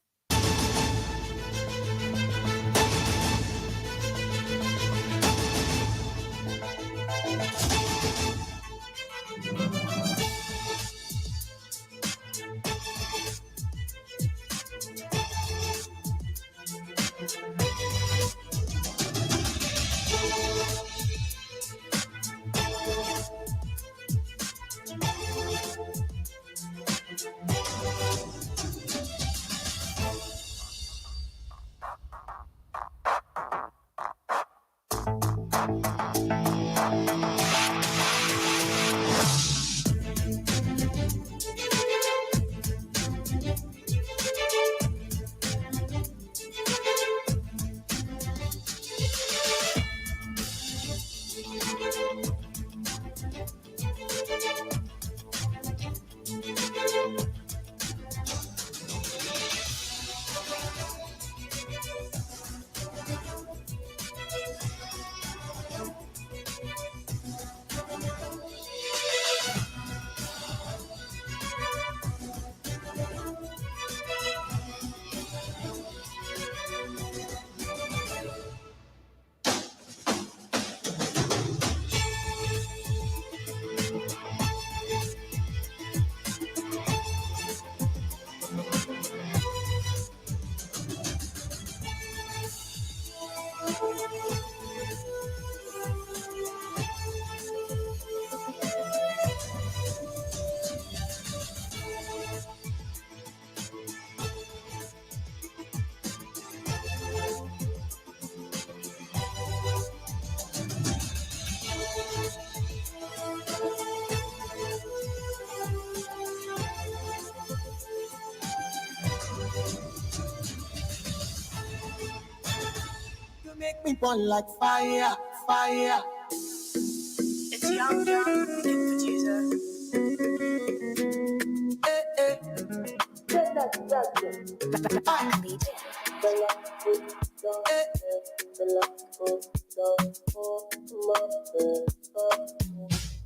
Make me burn like fire, fire. It's Young John, the producer.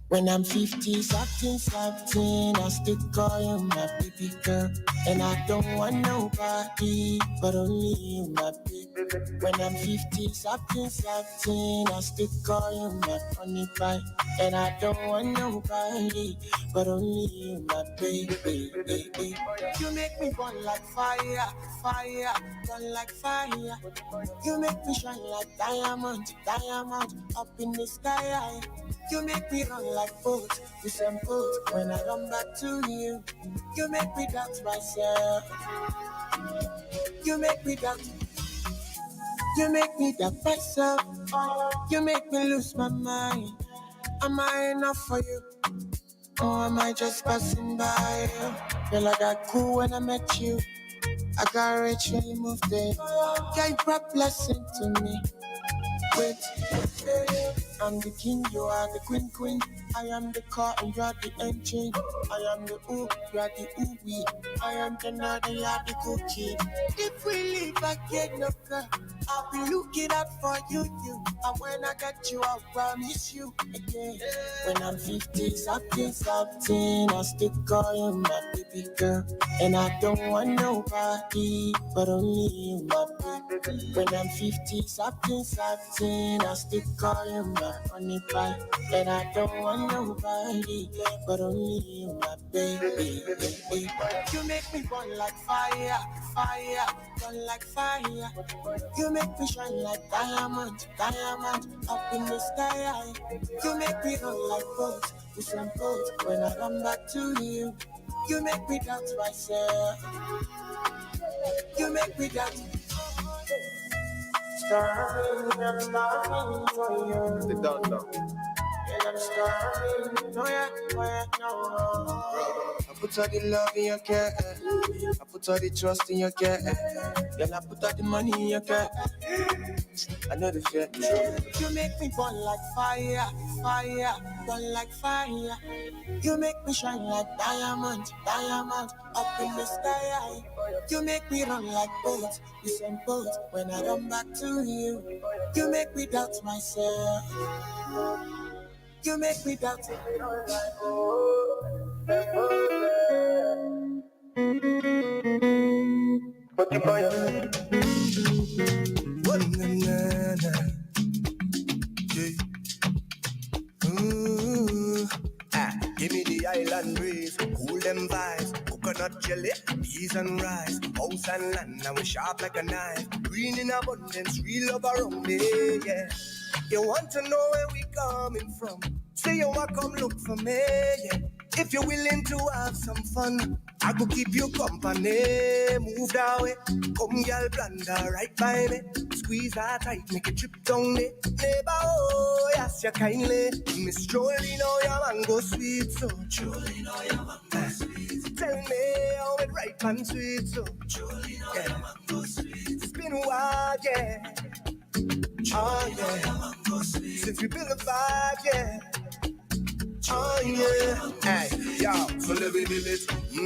When I'm 50, something, I still call you my baby girl. And I don't want nobody, but only you, my baby. When I'm 50, something, I still call you my funny pie. And I don't want nobody, but only you, my baby. You make me burn like fire, fire, burn like fire. You make me shine like diamond, diamond, up in the sky. You make me run like boat, the same boat. When I run back to you, you make me dance myself. You make me dance. You make me dance myself. You make me lose my mind. Am I enough for you? Or am I just passing by? Feel like I got cool when I met you. I got rich when you moved in. Yeah, you brought blessing to me. Wait, I'm the king, you are the queen, queen. I am the car and you are the engine. I am the ooh, you are the ooh-wee. I am the nut and you are the cookie. If we leave, I get no girl. I'll be looking out for you. And when I get you, I'll promise you again. When I'm 50, something, I still call you my baby pretty girl, and I don't want nobody but only you, my baby. When I'm 50, something, I still call you my honey pie. And I don't want nobody but only you, my baby. You make me burn like fire, fire, burn like fire. You make me shine like diamond, diamond, up in the sky. You make me run like boat, with some boat. When I come back to you, you make me doubt myself. You make me doubt. Starving, I'm starving for you. Sit down now. And I'm starving, no, no. I put all the love in your care. I put all the trust in your care. Then I put all the money in your care. I know the fear. You make me burn like fire, fire, burn like fire. You make me shine like diamond, diamond, up in the sky. You make me run like boat, the same boat. When I run back to you, you make me doubt myself. You make me doubt. What the boy? What na na na? Give me the island breeze, cool them vibes, coconut jelly, peas and rice, house and land, and we sharp like a knife, green in abundance, real love around me, yeah. You want to know where we coming from? Say you want come look for me, yeah. If you're willing to have some fun, I could keep you company. Move that way, come girl, blunder right by me. Squeeze that tight, make it trip down me. Neighbor, oh, yes, you kindly. Miss Jolie, know your mango sweet, so Jolie, know your mango sweet. Tell me how it ripe and sweet, so Jolie, know your mango sweet. It's been a while, yeah. Oh, yeah. Since we built a vibe, yeah. Oh yeah, hey, yo, so let me build it.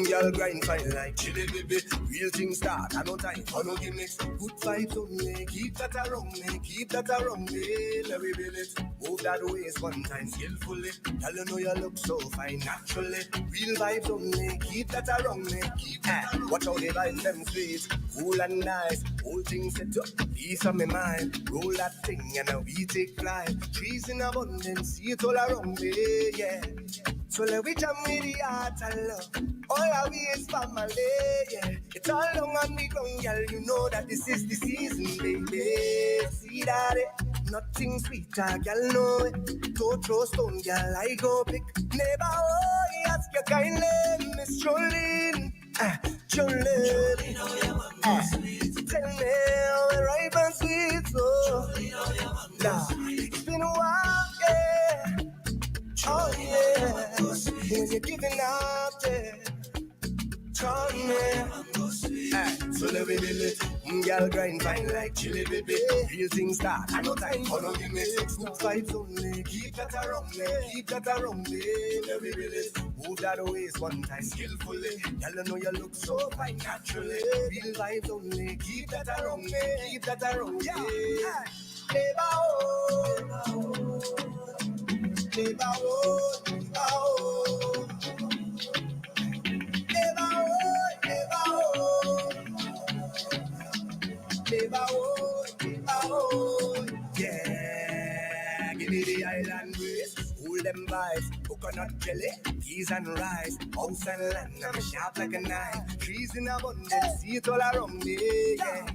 Y'all grind fine like chili baby. Real things start, I no time for no gimmicks. Good vibes only, keep that around me, keep that around me. Let me build it. Move that waist one time skillfully. Y'all you know you look so fine naturally. Real vibes only, keep that around me, keep that. Watch how they vibes them sweet, cool and nice. Whole thing set up, peace on my mind. Roll that thing and now we take flight. Trees in abundance, see it all around me, yeah. So let we jam with the heart and love. All I we is family, yeah. It's all long on the ground, girl. You know that this is the season, baby. See that it? Nothing sweeter, girl, know it. Don't throw stone, girl, I go pick. Neighbor, oh, ask you kindly, Miss Jolene. Jolene, tell me how it ripe and sweet, so. Nah, it's been a while, yeah. Oh yeah, when you're giving up there, tell me. So let me build it. Girl grind fine like chili baby. Real things start, I no time for no gimmicks. Good vibes only, keep that around me, keep that around me. Let me build it. Move that waist one time skillfully. Girl you know you look so fine naturally. Real vibes only, keep that around me, keep that around me. Neighbor, oh. Neighbor, oh, neighbor, oh. Neighbor, oh, neighbor, oh. Neighbor, oh, neighbor, oh. Yeah, give me the island breeze. Hold them vibes, coconut jelly, peas and rice, house and land, I'm sharp like a knife. Trees in abundance, see it all around me, yeah.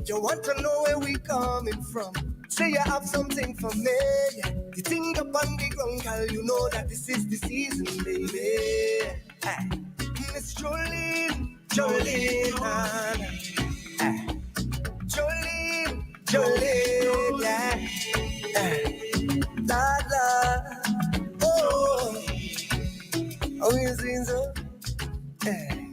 You want to know where we coming from? Say you have something for me, yeah. You think up on the ground, girl, you know that this is the season, baby. Hey. Miss Jolene, Jolene, hey. Jolene, Jolene, yeah. Hey. La la, oh, oh, you sing so, hey.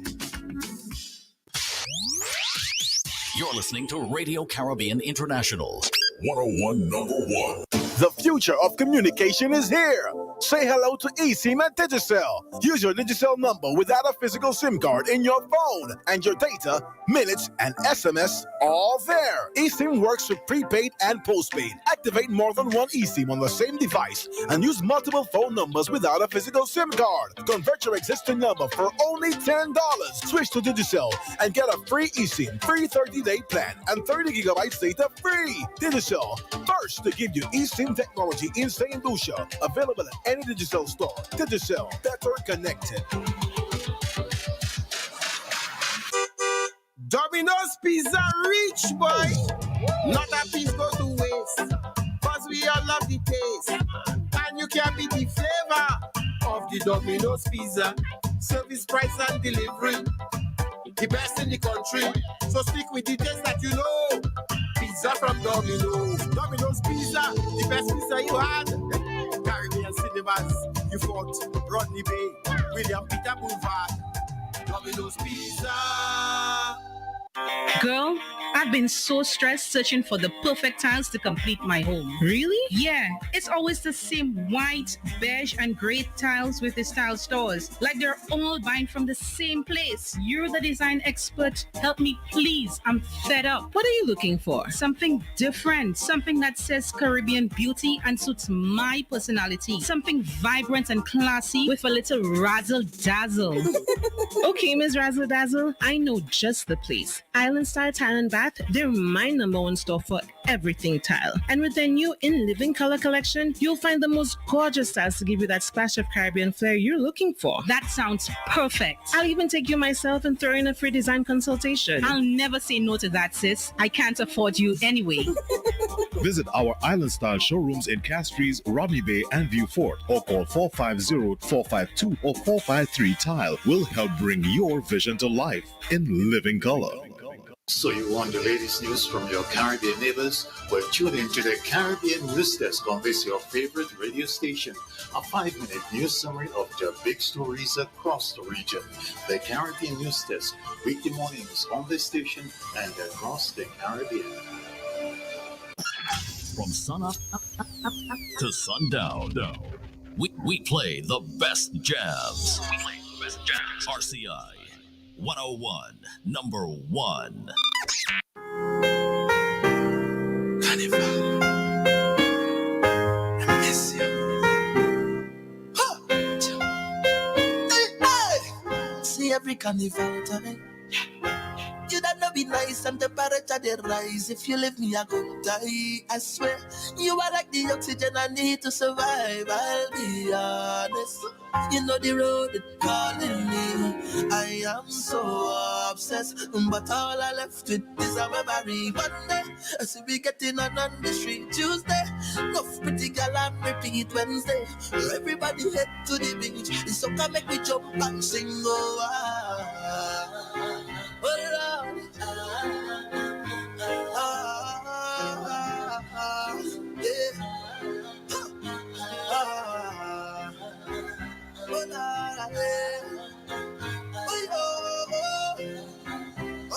You're listening to Radio Caribbean International. 101 number one. The future of communication is here. Say hello to eSIM at Digicel. Use your Digicel number without a physical SIM card in your phone, and your data, minutes, and SMS all there. eSIM works with prepaid and postpaid. Activate more than one eSIM on the same device and use multiple phone numbers without a physical SIM card. Convert your existing number for only $10. Switch to Digicel and get a free eSIM, free 30-day plan, and 30 gigabytes data free. Digicel, first to give you eSIM technology in St. Lucia. Available at any Digicel store. Digicel, better connected. Domino's Pizza rich, boy. Not a piece go to waste. Cause we all love the taste. And you can be the flavor of the Domino's Pizza. Service, price, and delivery. The best in the country. So stick with the taste that you know. Pizza from Domino's. Domino's Pizza, the best pizza you had. Caribbean cinemas, you fought Rodney Bay, William Peter Boulevard. Domino's Pizza. Girl, I've been so stressed searching for the perfect tiles to complete my home. Really? Yeah, it's always the same white, beige, and gray tiles with the style stores. Like they're all buying from the same place. You're the design expert. Help me, please. I'm fed up. What are you looking for? Something different. Something that says Caribbean beauty and suits my personality. Something vibrant and classy with a little razzle dazzle. Okay, Ms. Razzle Dazzle, I know just the place. Island Style Tile and Bath, they're my number one store for everything tile. And with their new In Living Color collection, you'll find the most gorgeous styles to give you that splash of Caribbean flair you're looking for. That sounds perfect. I'll even take you myself and throw in a free design consultation. I'll never say no to that, sis. I can't afford you anyway. Visit our Island Style showrooms in Castries, Rodney Bay, and View Fort, or call 450-452 or 453 Tile. We'll help bring your vision to life in living color. So you want the latest news from your Caribbean neighbors? Well, tune in to the Caribbean News Desk on this your favorite radio station. A 5-minute news summary of the big stories across the region. The Caribbean News Desk, weekday mornings on this station and across the Caribbean. From sun up to sundown, we play the best jams. RCI 101, number 1. Carnival. I miss you. Huh. Hey. See every carnival time. You don't know be nice and temperature they rise. If you leave me, I go die. I swear, you are like the oxygen I need to survive. I'll be honest. You know the road is calling me. I am so obsessed, but all I left with is a memory. Monday, I see we getting on the street. Tuesday, enough pretty girl and repeat. Wednesday, everybody head to the beach. It's so can make me jump and sing. Oh, Lord.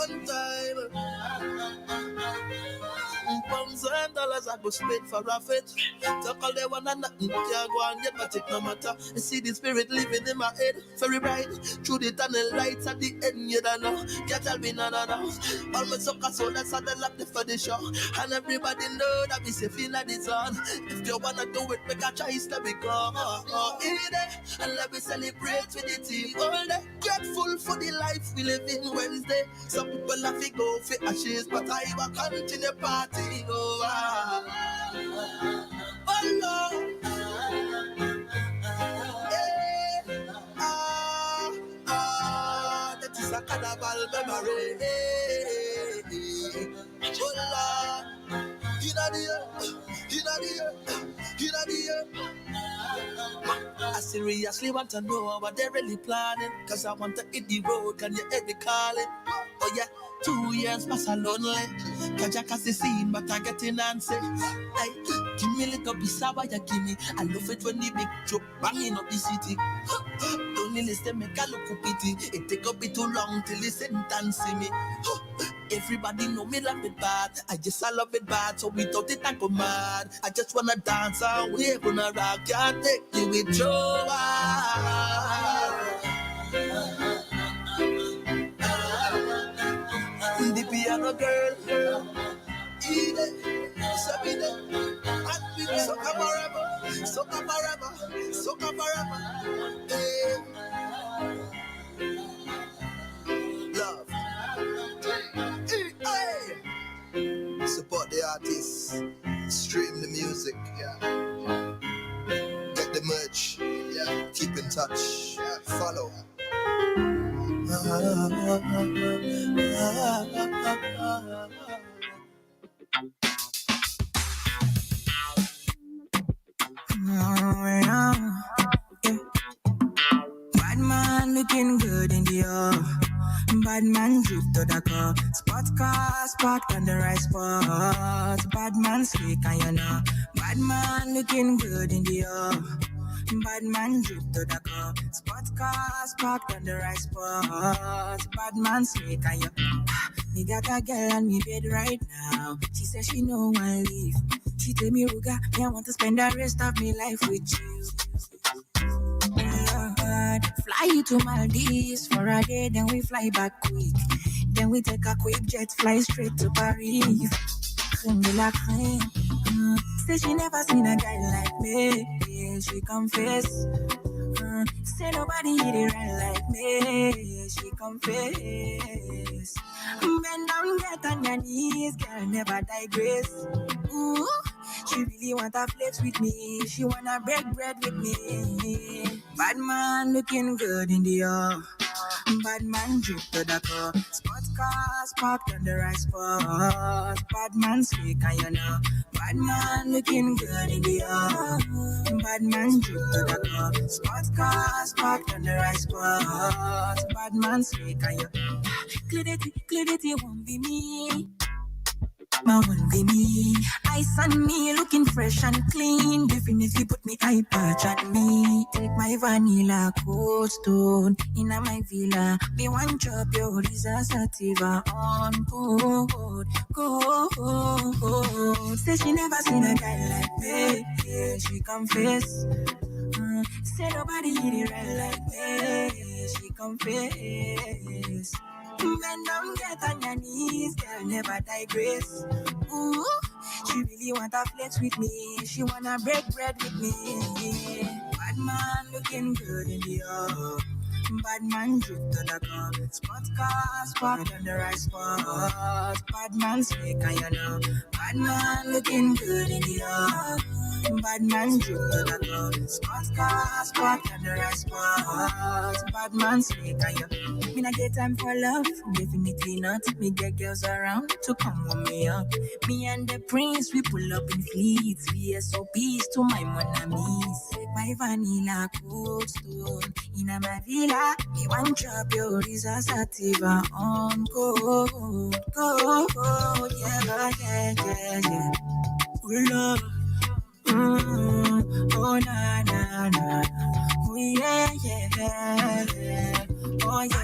One time, pounds and dollars I go spend for a fit. Talk all they want and nothing can't go and get my tick no matter. I see the spirit living in my head, very bright. Through the tunnel lights at the end, you don't know. Can't tell me no. All my suckers so that's how they lock the for the show. And everybody know that we safe in the sun. If you wanna do it, make a choice to become. And let me celebrate with the team all day. Grateful for the life we live in Wednesday. Some people have to go for ashes, but I will continue party. Oh Lord. That is a carnival memory. Oh Lord. I seriously want to know what they're really planning. Cause I want to hit the road, can you hear me calling? Oh yeah, 2 years pass a lonely. Cause I can see scene, but I get in and say, hey, give me a little piece of what you give me. I love it when the big truck banging up the city. Only listen, make a look pity. It take a bit too long till the sentence see me. Everybody know me love it bad. I love it bad, so without it I go mad. I just wanna dance and wave on a rock. Can't take you with joy. The piano girl, eat it, submit it, and we soca forever, soca forever, soca forever. Hey. Love. Hey. Support the artists, stream the music, yeah. Get the merch, yeah. Keep in touch, yeah. Follow. Bad man looking good in the air. Bad man drip to the car. Spot cars parked on the right spot. Bad man slick and you know. Bad man looking good in the air. Bad man drip to the car. Spot cars parked on the right spot. Bad man slick and you. Me got a girl on me bed right now. She says she no one leave. She tell me, Ruga, me I want to spend the rest of my life with you. Fly you to Maldives for a day, then we fly back quick. Then we take a quick jet, fly straight to Paris. Crème de la crème. Say she never seen a guy like me. Yeah, she confess. Say nobody hit it right like me. She confess. Bend down, get on your knees, girl, never digress. Ooh, she really wanna flex with me. She wanna break bread with me. Bad man looking good in the air. Bad man drip to the car. Spot cars parked on the right spot. Bad man slick and you know. Bad man looking good in the air. Bad man drip to the car. Spot cars parked on the right spot. Bad man slick and you know. Clarity won't be me. My won't be me. Ice on me, looking fresh and clean. Definitely put me eye patch on me. Take my vanilla cold stone in my villa. Me one chop your Risa Sativa on cold. Say she never seen a guy like me. Yeah, she confess. Say nobody hit it right like me. She confess. Bend down, get on your knees, girl, never digress. Ooh, she really wanna flex with me. She wanna break bread with me. Bad man looking good in the air. Bad man drip to the car. Spot cars parked on the right spot. Bad man slick and you know. Bad man looking good in the air. Bad man drip to the car. Spot cars parked on the right spot. Bad man slick and you. Me not get time for love, definitely not. Me get girls around to come warm me up. Me and the prince, we pull up in fleets. VSOPs to my monamis. Take my vanilla cold stone in my villa. Me one chop your Risa Sativa on cold. Yeah. Love. Oh na na na. Oh yeah. Oh yeah.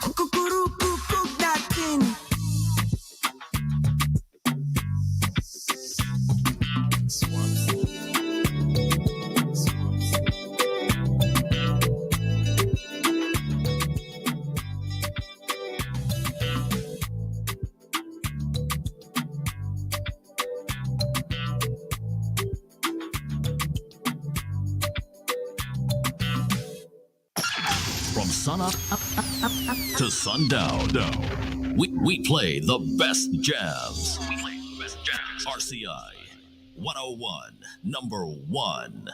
Cook that thing. From sunup to sundown, we play the best jams. RCI 101, number one.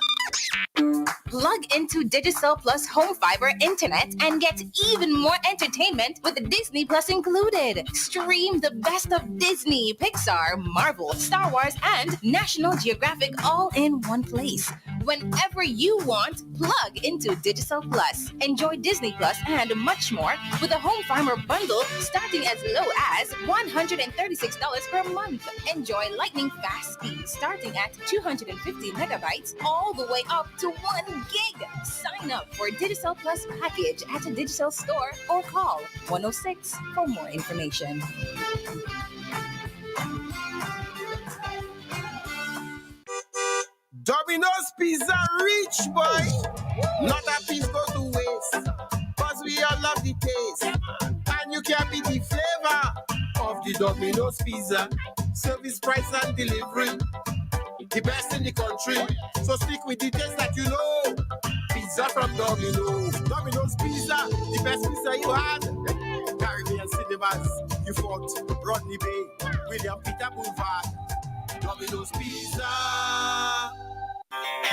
Plug into Digicel Plus Home Fiber Internet and get even more entertainment with Disney Plus included. Stream the best of Disney, Pixar, Marvel, Star Wars, and National Geographic all in one place. whenever you want. Plug into Digital Plus. Enjoy Disney Plus and much more with a home farmer bundle starting as low as $136 per month. Enjoy lightning fast speed starting at 250 megabytes all the way up to 1 gig. Sign up for Digital Plus package at a digital store or call 106 for more information. Domino's Pizza rich, boy. Not a piece goes to waste. Cause we all love the taste. And you can be the flavor of the Domino's Pizza. Service, price, and delivery. The best in the country. So stick with the taste that you know. Pizza from Domino's. Domino's Pizza, the best pizza you had. Caribbean cinemas, you fought Rodney Bay, William Peter Boulevard. Domino's Pizza.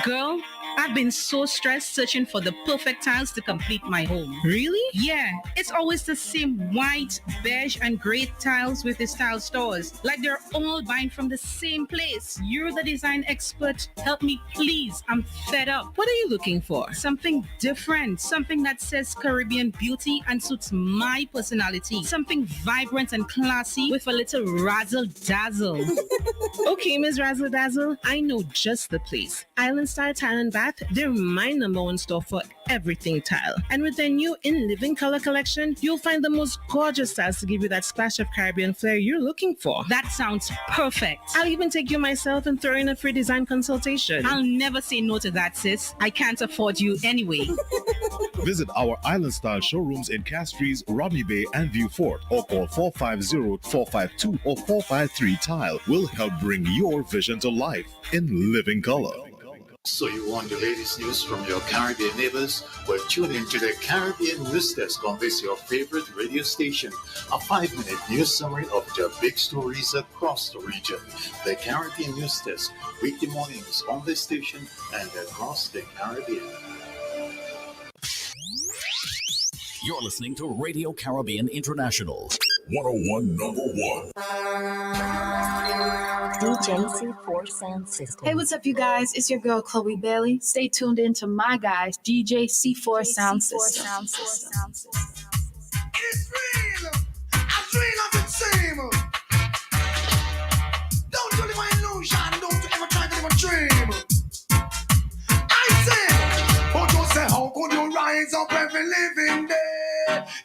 Girl, I've been so stressed searching for the perfect tiles to complete my home. Really? Yeah, it's always the same white, beige, and gray tiles with the style stores. Like they're all buying from the same place. You're the design expert. Help me, please. I'm fed up. What are you looking for? Something different. Something that says Caribbean beauty and suits my personality. Something vibrant and classy with a little razzle dazzle. Okay, Ms. Razzle Dazzle, I know just the place. Island Style Tile and Bath, they're my number one store for everything tile. And with their new In Living color collection, you'll find the most gorgeous styles to give you that splash of Caribbean flair you're looking for. That sounds perfect. I'll even take you myself and throw in a free design consultation. I'll never say no to that, sis. I can't afford you anyway. Visit our Island Style showrooms in Castries, Rodney Bay, and View Fort, or call 450-452 or 453 Tile. We'll help bring your vision to life in living color. So you want the latest news from your Caribbean neighbors? Well, tune in to the Caribbean News Desk on this your favorite radio station. A 5-minute news summary of the big stories across the region. The Caribbean News Desk, weekday mornings on this station and across the Caribbean. You're listening to Radio Caribbean International. 101 number 1. DJ C4 Sound System. Hey, what's up, you guys? It's your girl, Chloe Bailey. Stay tuned in to my guys, DJ C4 Sound System. It's real. I dream of it same. Don't you live my illusion. Don't you ever try to live a dream. I say, but you say, how could you rise up every living day?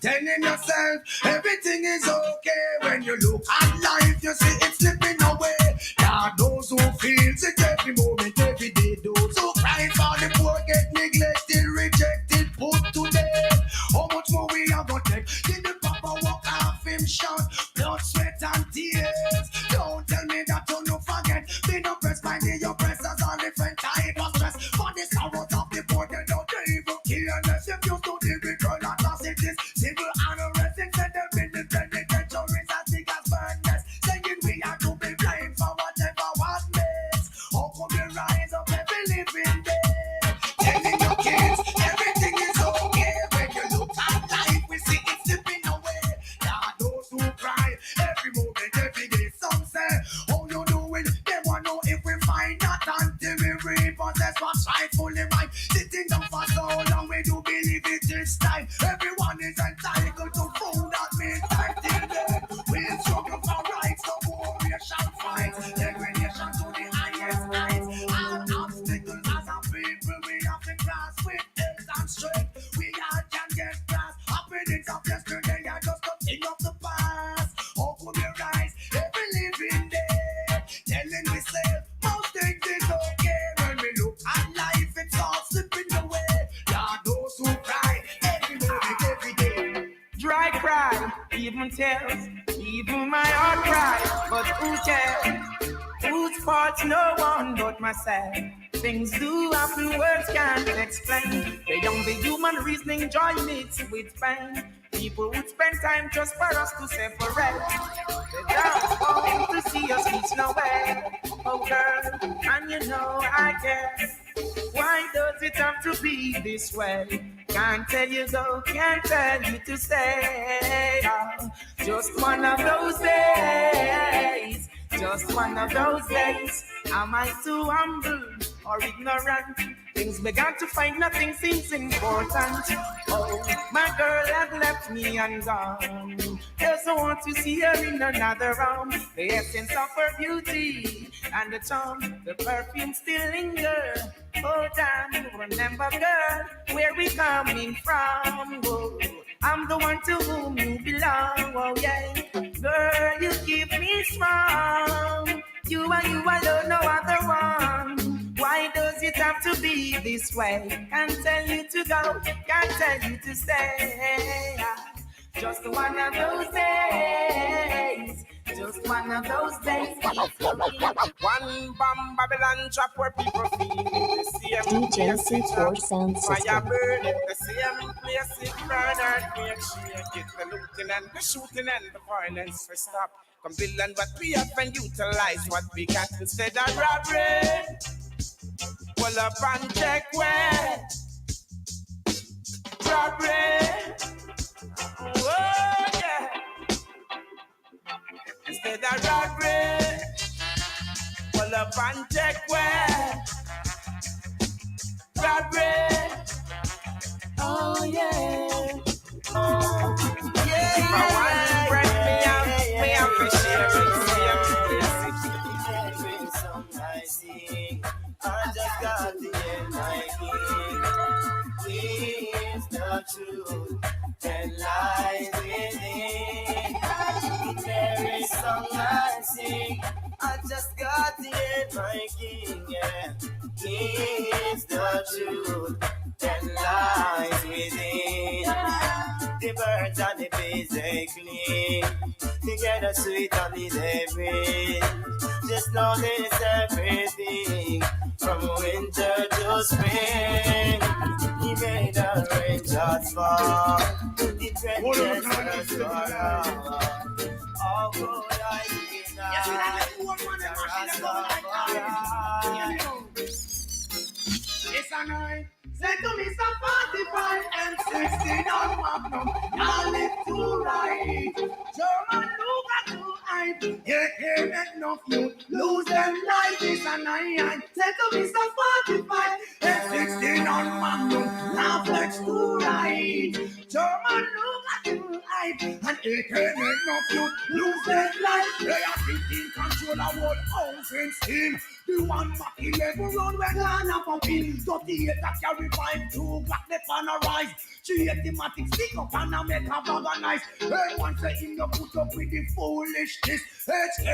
Telling yourself everything is okay. When you look at life, you see it's slipping away. Now those who feel it every moment, every day. Those who cry for the poor get neglected, rejected, put to death. How much more we are gonna take? Did the papa walk off him short? Blood, sweat, and tears. Don't tell me that you no forget. Be no pressed by the oppressors on different type of stress. For the sorrows of the poor, they don't even care unless you used to deal with girl atrocities. Civil unrest, instead of independent terrorists as big as burners. Saying we are to be blamed for whatever was missed. How could we rise up every living day? Telling your kids everything is okay. When you look at life, we see it slipping away. There are those who cry every moment, every day. Some say, how you doing? They want to know if we find that until we repossess what's rightfully right. Sitting down for so long, we do believe it is time. Everyone is entitled to food that means time till then. We'll struggle for rights, no more we shall fight. Degradation to the highest heights. All obstacles as a people we have to grasp with health and strength. We all can get past happenings of yesterday and just a thing of the past. How could we rise every living day? Telling myself most things is okay. When we look at life, it's all slipping away. There are those who cry every moment, every day. Dry cry, even tears, even my heart cry, but who cares? Whose fault's no one but myself. Things do happen, words can't explain. The human reasoning joy mixed with pain. People would spend time just for us to separate. They don't want to see us reach nowhere. Oh girl, and you know I care. Why does it have to be this way? Can't tell you go, can't tell you to stay. Oh, just one of those days. Just one of those days. Am I too humble or ignorant. Things began to find nothing seems important. Oh, my girl had left me and gone. Doesn't want to see her in another round. The essence of her beauty and the charm, the perfume still linger. Oh, damn, remember, girl, where we coming from. Oh, I'm the one to whom you belong. Oh, yeah. Girl, you keep me strong. You and you alone, no other one. Why does it have to be this way? Can't tell you to go, can't tell you to stay. Just one of those days. Just one of those days. One bomb Babylon drop where people feel the same. DJ C4 Sound System. Fire burning the same place. It burn earthquake shake. Get the looting and the shooting and the violence for stop. Come build on what we have and utilize what we got instead of robbery. Pull up and check where robbery. Oh yeah. Instead of robbery, pull up and check where robbery. Oh yeah. Yeah. If I want to break me out to share it. I just got the end, my king. Is the truth that lies within. There is song I sing. I just got the end, my king. Yeah, is the truth that lies within. The birds and the bees they cling together, sweet on the breeze. Just know this everything from winter to spring. He made the rain just fall. The trenches just fall. All good I see now. It's a night. Say to me some 45 and 16 on Magnum. Now live to right. German look at you hype. You can't make no few lose them life. It's a night. Say to me some 45 and 16 on Magnum. Now flex to right. German look at you hype. And you can't make no few lose them life. They are thinking control of all house and steam. The one back 11 round where Ghana pumping. 38 that carry 5-2 black the pan a rise. 380 stick up and a make a bag of nice. Everyone say him no put up with the foolishness. HK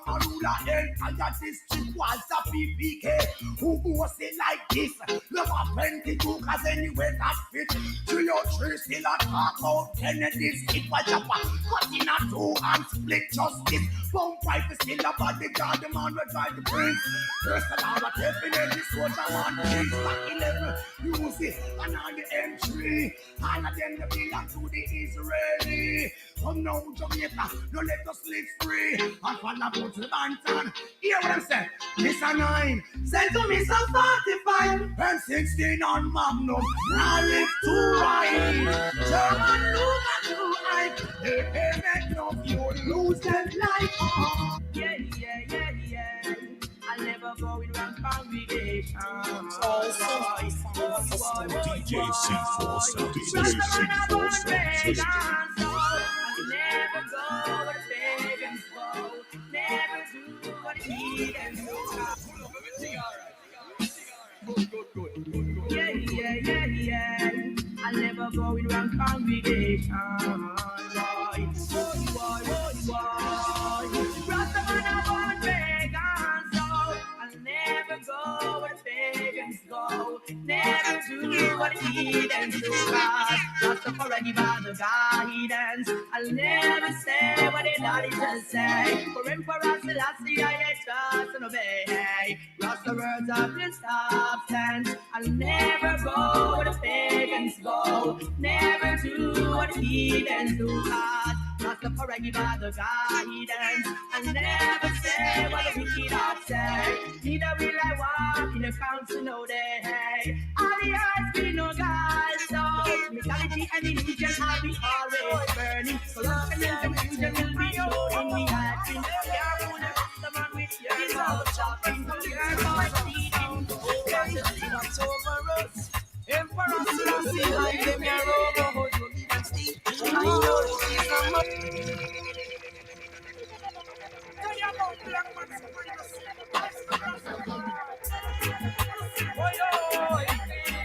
Mama Ruler entire district was a PPK. Who go say like this? Love a plenty too cause anyway that fit. 303 still a talk out Kennedy's it was chopper. Cut in a two and split justice. Bump wife is still a bodyguard. The man will drive the prince. First of all, what definitely soldier one thing back 11, you see, and on the M3, all of them they belong to the Israeli. Come now, Jamaica, no let us live free. And follow go to the Banton. Hear what I'm saying? Miss a 9, send to me some 45 and 16 on Magnum. Now live to right. German look at you, I they make no you lose them life. Yeah, yeah, yeah, yeah. I'll never go in wrong congregation. DJ C4 Sound. DJ C4 Sound System. I'll never go where the pagans go. Never do what the heathens do. Yeah, yeah, yeah, yeah. I'll never go in wrong congregation. Boy, Rasta man, I want pagans, so I'll never go where the pagans go. Never do what the heathens do, cause Rastafari give us the guidance. I'll never say what they daddy just say. For Emperor Selassie, I trust and obey. Rasta words of the substance. I'll never go where the pagans go. Never do what the heathens do, cause Rastafari give us the guidance. I'll never say what the wicked have said. Neither will I walk in the council no day. All the earth be no God, so mythology and illusion have been always burning. Corruption and confusion will be showing me that we know we are the Rastaman with your love shopping. We are going stealing. watch over us. Emperor Selassie, hide them your robe, hold your lead and steep. I know it is a must.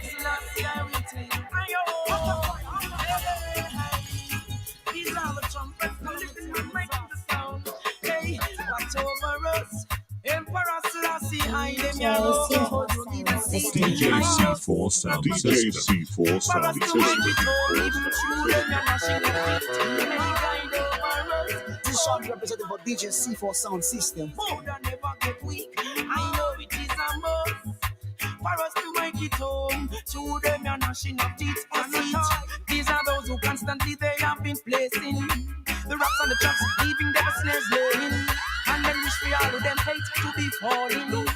Selassie, I will take. These are the trumpets, making the sound. Hey, watch over us. Emperor Selassie, hide them your robe, hold your lead and steep. DJ C4 Sound DJ System. C4 Sound This song represented for DJ C4 Sound System. Food and never get weak. I know it is a must for us to make it home. To them you're gnashing of teeth or seat. These are those who constantly they have been placing the rocks on the tracks, leaving their snares laying. And then wish we all of them hate to be falling.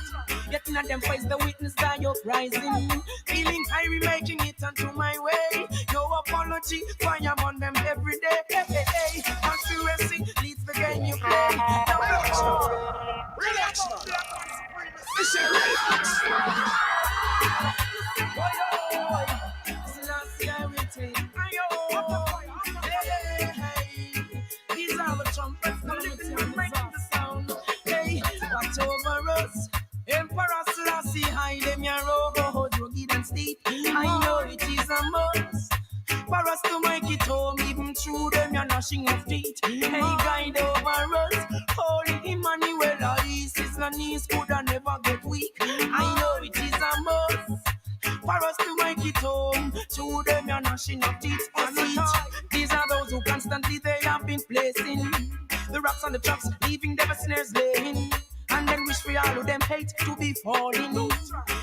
Yet none of them face the witness die uprising. Feeling high, making it onto my way. No apology, why I'm on them every day. Hey, hey, hey. Conspiracy leads the game you play. Now relax now. Relax now. It's a relax. Selassie, I will take. Hey, hey. These are the trumpets, making the sound. Hey, watch over us. Emperor Selassie, hide them your robe, hold rugged and steep. I know it is a must for us to make it home, even through them your gnashing of teeth. Hey, guide over us, Holy Emmanuel, our east is the knees could never get weak. I know it is a must for us to make it home, through them your gnashing of teeth. These are those who constantly they have been placing the rocks on the tracks, leaving their snares laying. And then wish we all of them hate to be falling.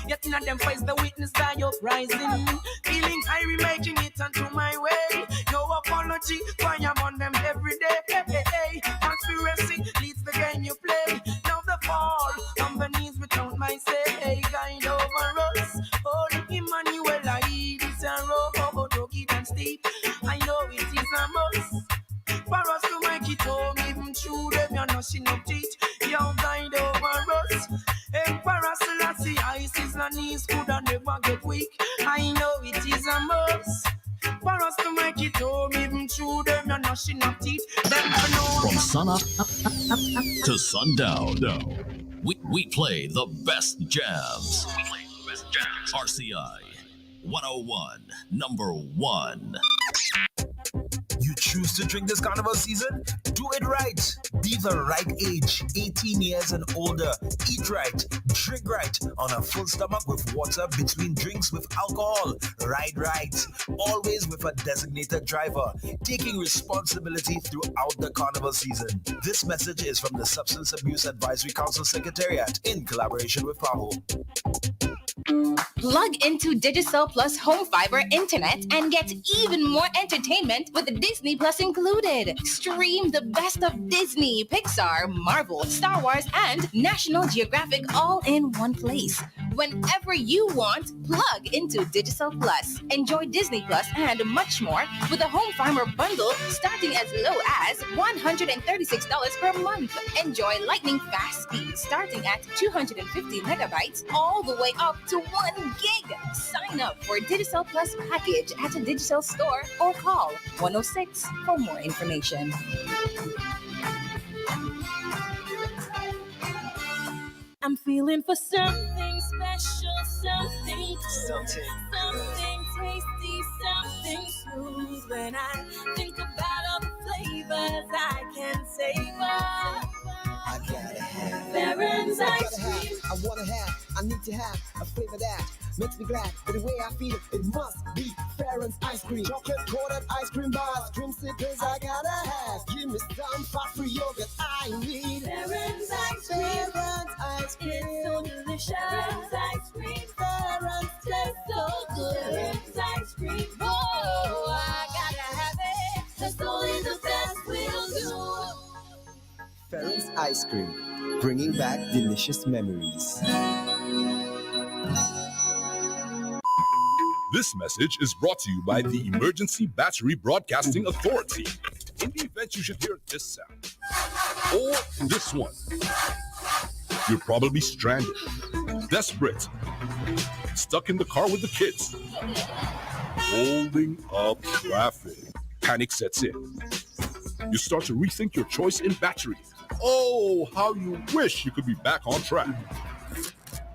Yet none of them face the witness die uprising. Feeling high, making it onto my way. No apology, why I'm on them every day. Hey, hey, hey. Conspiracy leads the game you play. Now the fall on the knees without my say. Hey, guide over us. Holy Emmanuel, I eat this and roll, rugged and steep. I know it is a must for us to make it home, even through them you're gnashing of teeth. You guide over us. Emperor Selassie, Isis and knees could never get weak. I know it is a must for us to make it home, even through them you're gnashing of teeth. From sun up to sundown, we play the best jams. RCI 101, number one. You choose to drink this carnival season? Do it right. Be the right age, 18 years and older. Eat right, drink right, on a full stomach with water between drinks with alcohol. Ride right, always with a designated driver, taking responsibility throughout the carnival season. This message is from the Substance Abuse Advisory Council Secretariat in collaboration with PAHO. Plug into Digicel Plus Home Fiber Internet and get even more entertainment with Disney Plus included. Stream the best of Disney, Pixar, Marvel, Star Wars, and National Geographic all in one place. Whenever you want, plug into Digicel Plus. Enjoy Disney Plus and much more with a Home Fiber bundle starting as low as $136 per month. Enjoy lightning fast speed starting at 250 megabytes all the way up to 1 gig. Sign up for Digicel Plus package at a Digicel store or call 106 for more information. I'm feeling for something special, something tasty, something smooth. When I think about all the flavors I can savor, I gotta have Baron's ice cream. I wanna have, I need to have a flavor that makes me glad. But the way I feel, it must be Baron's ice cream. Chocolate coated ice cream bars, creamsicles I gotta have. Give me some fat-free yogurt I need. Baron's ice cream. Baron's ice cream. It's so delicious. Baron's ice cream. Baron's tastes so good. Baron's ice cream. Oh, I gotta have it. 'Cause only the best will do. Baron's ice cream, bringing back delicious memories. This message is brought to you by the Emergency Battery Broadcasting Authority. In the event you should hear this sound, or this one, you're probably stranded, desperate, stuck in the car with the kids, holding up traffic. Panic sets in. You start to rethink your choice in battery. Oh, how you wish you could be back on track.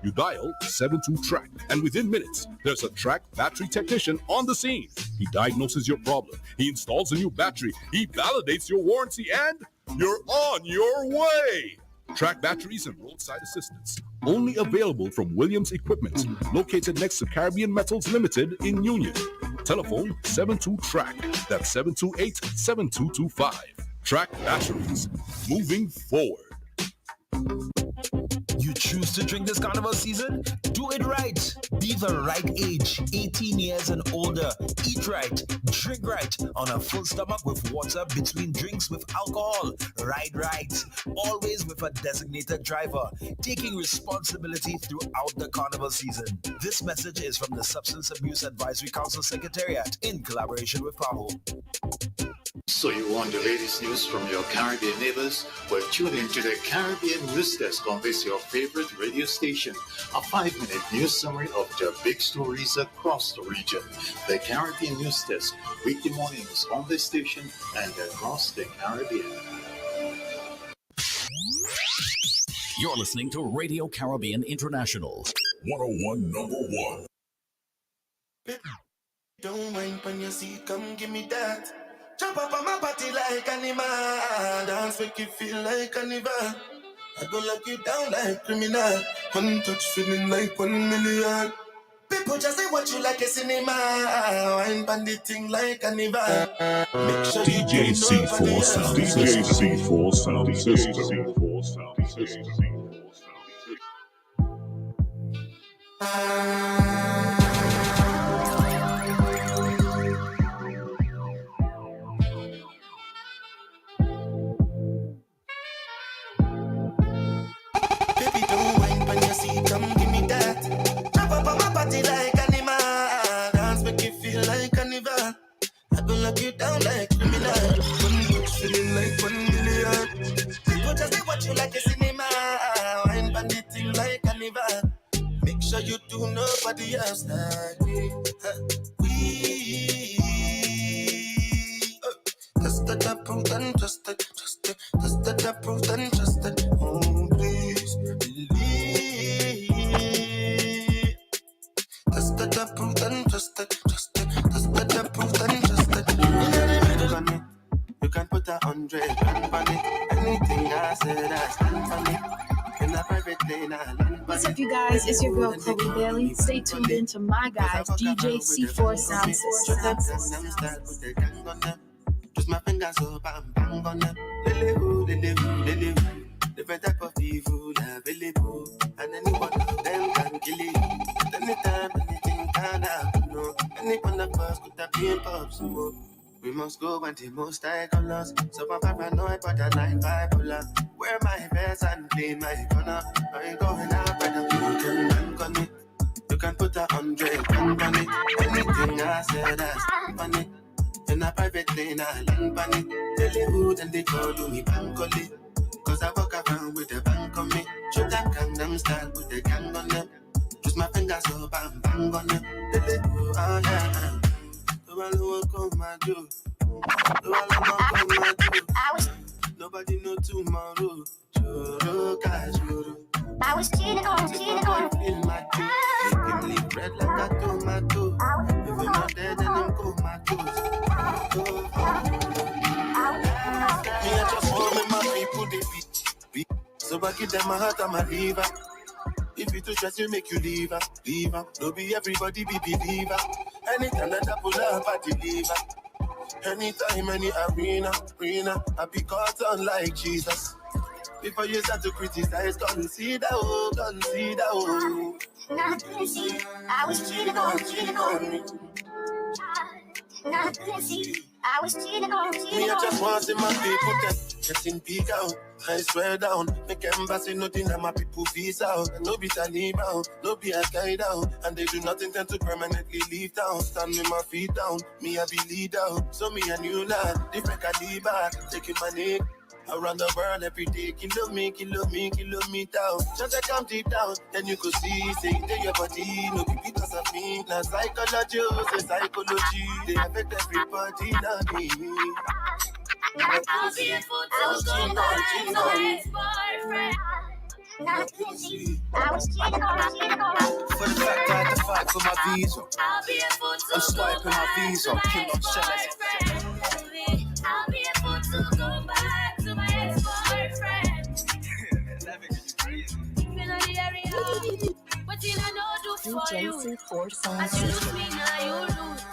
You dial 72-TRACK, and within minutes, there's a TRACK battery technician on the scene. He diagnoses your problem. He installs a new battery. He validates your warranty, and you're on your way. TRACK batteries and roadside assistance. Only available from Williams Equipment, located next to Caribbean Metals Limited in Union. Telephone 72-TRACK. That's 728-7225. TRACK batteries. Moving forward. You choose to drink this carnival season? Do it right. Be the right age, 18 years and older. Eat right, drink right, on a full stomach with water between drinks with alcohol. Ride right, always with a designated driver, taking responsibility throughout the carnival season. This message is from the Substance Abuse Advisory Council Secretariat in collaboration with PAHO. So you want the latest news from your Caribbean neighbors? Well, tune in to the Caribbean News Desk on this your favorite radio station. A 5-minute news summary of the big stories across the region. The Caribbean News Desk, weekday mornings on this station and across the Caribbean. You're listening to Radio Caribbean International. 101 number 1. Don't mind on your seat, come give me that. Jump up on my body like animal. Dance make you feel like carnival. I go lock you down like criminal. One touch feeling like 1 million. People just say what you like a cinema. Wine bandit thing like carnival. Make sure DJ C4 Sound DJ C4 Sound System. Baby, don't whine on your seat, come give me that. Jump up on my body like animal. Dance make you feel like carnival. I go lock you down like criminal. One touch feeling like 1 million. People just say what you like a cinema. Wine bandit thing like carnival. Make sure you do nobody else like me. Just that approved and trusted. Just that approved and trusted. Oh, please believe. Just that approved and trusted. Just that approved and trusted. You can put 100 on it. Anything I said, I stand for it. In a private lane, I land. What's up, you guys? It's your girl, Chloe Bailey. Stay tuned in to my guys, DJ C4 Sound System. Twist my fingers up and bang on them. Lily-hoo, lily-hoo. Different type of evil available. And anyone of them can kill it. Anytime, anything can happen, no. Any one of us could have been pops, no. We must go and the most high colors. So I'm paranoid, but I like bipolar. Wear my vest and clean my corner. I ain't going out, brother. You can bank on it. You can put 100 on it. Anything I said, I stand on it. In a private lane, I land on it. Tell you who, then they call me Bankoli. Cause I walk around with a bank on me. Shoot that Gangnam style with the gang on them. Twist my fingers up and bang on them. Tell you who, oh yeah. Do I know what my do? Do I know what my do? Nobody know tomorrow. Choro, guys, choro. I was cheating on. Feel my juice. Make him leave red like a tomato. If you're not dead, then I'm comatose. Me, I just want me, my people, they beat. So I give them my heart and my liver. If you too stress, you make you leave her. No be everybody be believer. Anytime that I pull up, I deliver. Anytime, any arena, I be caught on like Jesus. Before you start to criticize, consider, consider. I was cheating on. I was cheating on. Me, I just want to see my people getting big out. I swear down, make embassy nothing that my people visa out. No be Taliban, no be a guy down. And they do not intend to permanently leave town. Stand with my feet down, me I be leader. So me and you lad, different caliber, taking my name. Around the world every day, kilometer. Just I come deep down, then you could see, say that your body, no be because of me. Now psychology, say psychology, they affect everybody, not me. I'll be a fool to go back to my ex-boyfriend. I was cheating on. For the fact I had to fight for my visa, I'll be a fool I'm to swiping go my back visa, to my kill on shells. ex-boyfriend. I'll be a fool to go back to my ex-boyfriend. You know the area, what you know do for you. As you lose me, now you lose.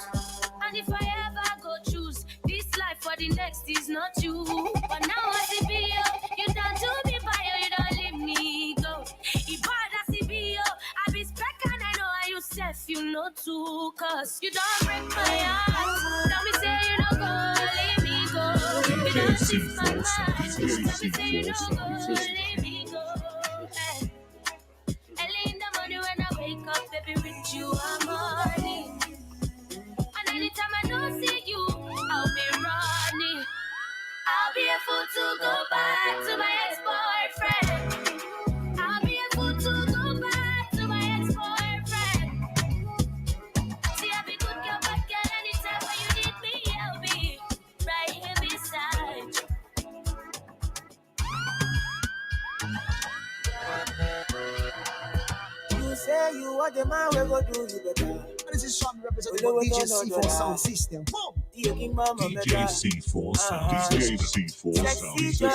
And if I ever go choose this life for the next is not you. But now I see you, you done to me by you don't leave me go. If I see you, I be spec and I know how you self, you know too. Cause you don't break my heart. Tell me say you don't go, leave me go. You don't shift my mind. Tell me say you don't go, leave me go. Hey. Early in the morning when I wake up, baby, with you I'm morning. And anytime I don't see you, I'll be running. I'll be a fool to go back to my ex-boyfriend. I'll be a fool to go back to my ex-boyfriend. See, I'll be good girl, bad girl, anytime when you need me, I'll be right here beside you. You say you want the man, we go do you better. This is Sean representing DJ C4 Sound System. Boom! DJ C4 Sound. DJ C4 Sound System.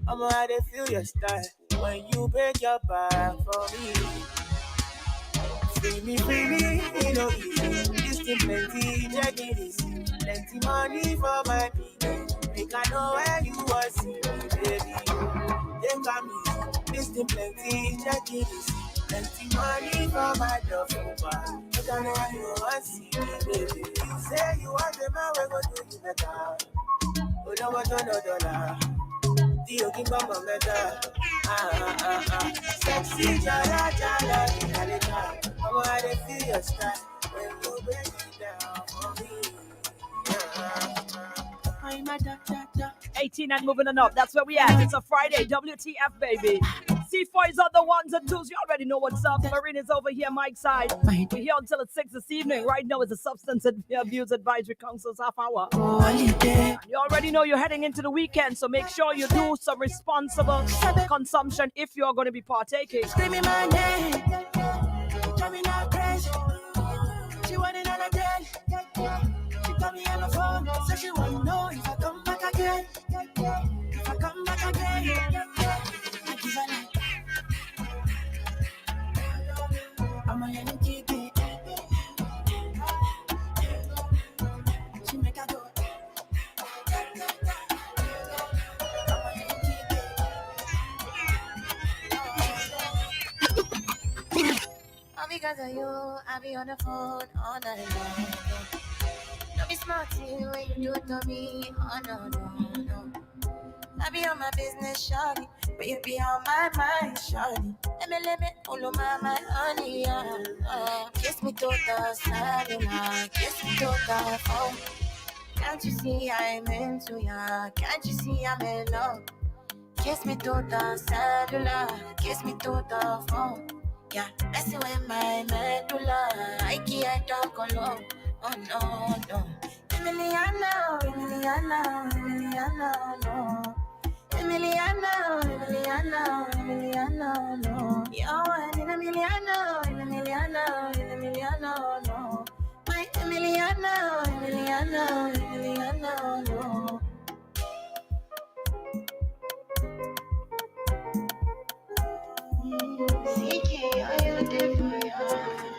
I'm gonna feel your style when you break your back for me. Free me, you know easy. This thing plenty, check it easy. Plenty money for my people. Make I know where you want to see me, baby. Take come easy. This thing plenty, check it easy. Plenty money for my duffel bag. Make I know where you want to see me, baby. You say you want the man, we go do you better. Oh, no, no dollar. Dio King Bamba Meta. Sexy Jala Jala Jala. I'm gonna feel your style when you break it down for me. I'm a da da da. 18 and moving on up. That's where we at. It's a Friday. WTF, baby. C4 is on the ones and twos. You already know what's up. Marine is over here, Mike's side. We're here until it's 6 this evening. Right now, it's a Substance Abuse Advisory Council's half hour. And you already know you're heading into the weekend, so make sure you do some responsible consumption if you're going to be partaking. Screaming my name. Driving out crazy. She wanted on a day. She called me on the phone. So she wanna know if I come back again. If I come back again. I give her like I'm a young kid. She make her go. All because of you, I be on the phone all night long. Don't be smart when you do it to me. Oh no. I be on my business, shawty, but you be on my mind, shawty. Let me all of my honey, kiss me to the cellular, kiss me to the phone. Can't you see I'm into ya? Can't you see I'm in love? Kiss me to the cellular, kiss me to the phone. Yeah, messing with my medulla, I can't talk alone. Oh no. Emiliano, no. Emiliano, no. Yo, in Emiliano, no. My Emiliano, no.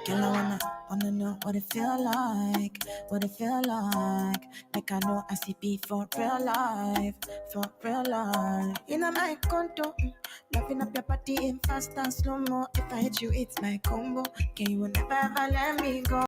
Girl, I wanna know what it feel like, Like I know I see beat for real life. You know my conto, loving up your body in fast and slow mo. If I hit you, it's my combo. Can you never ever let me go?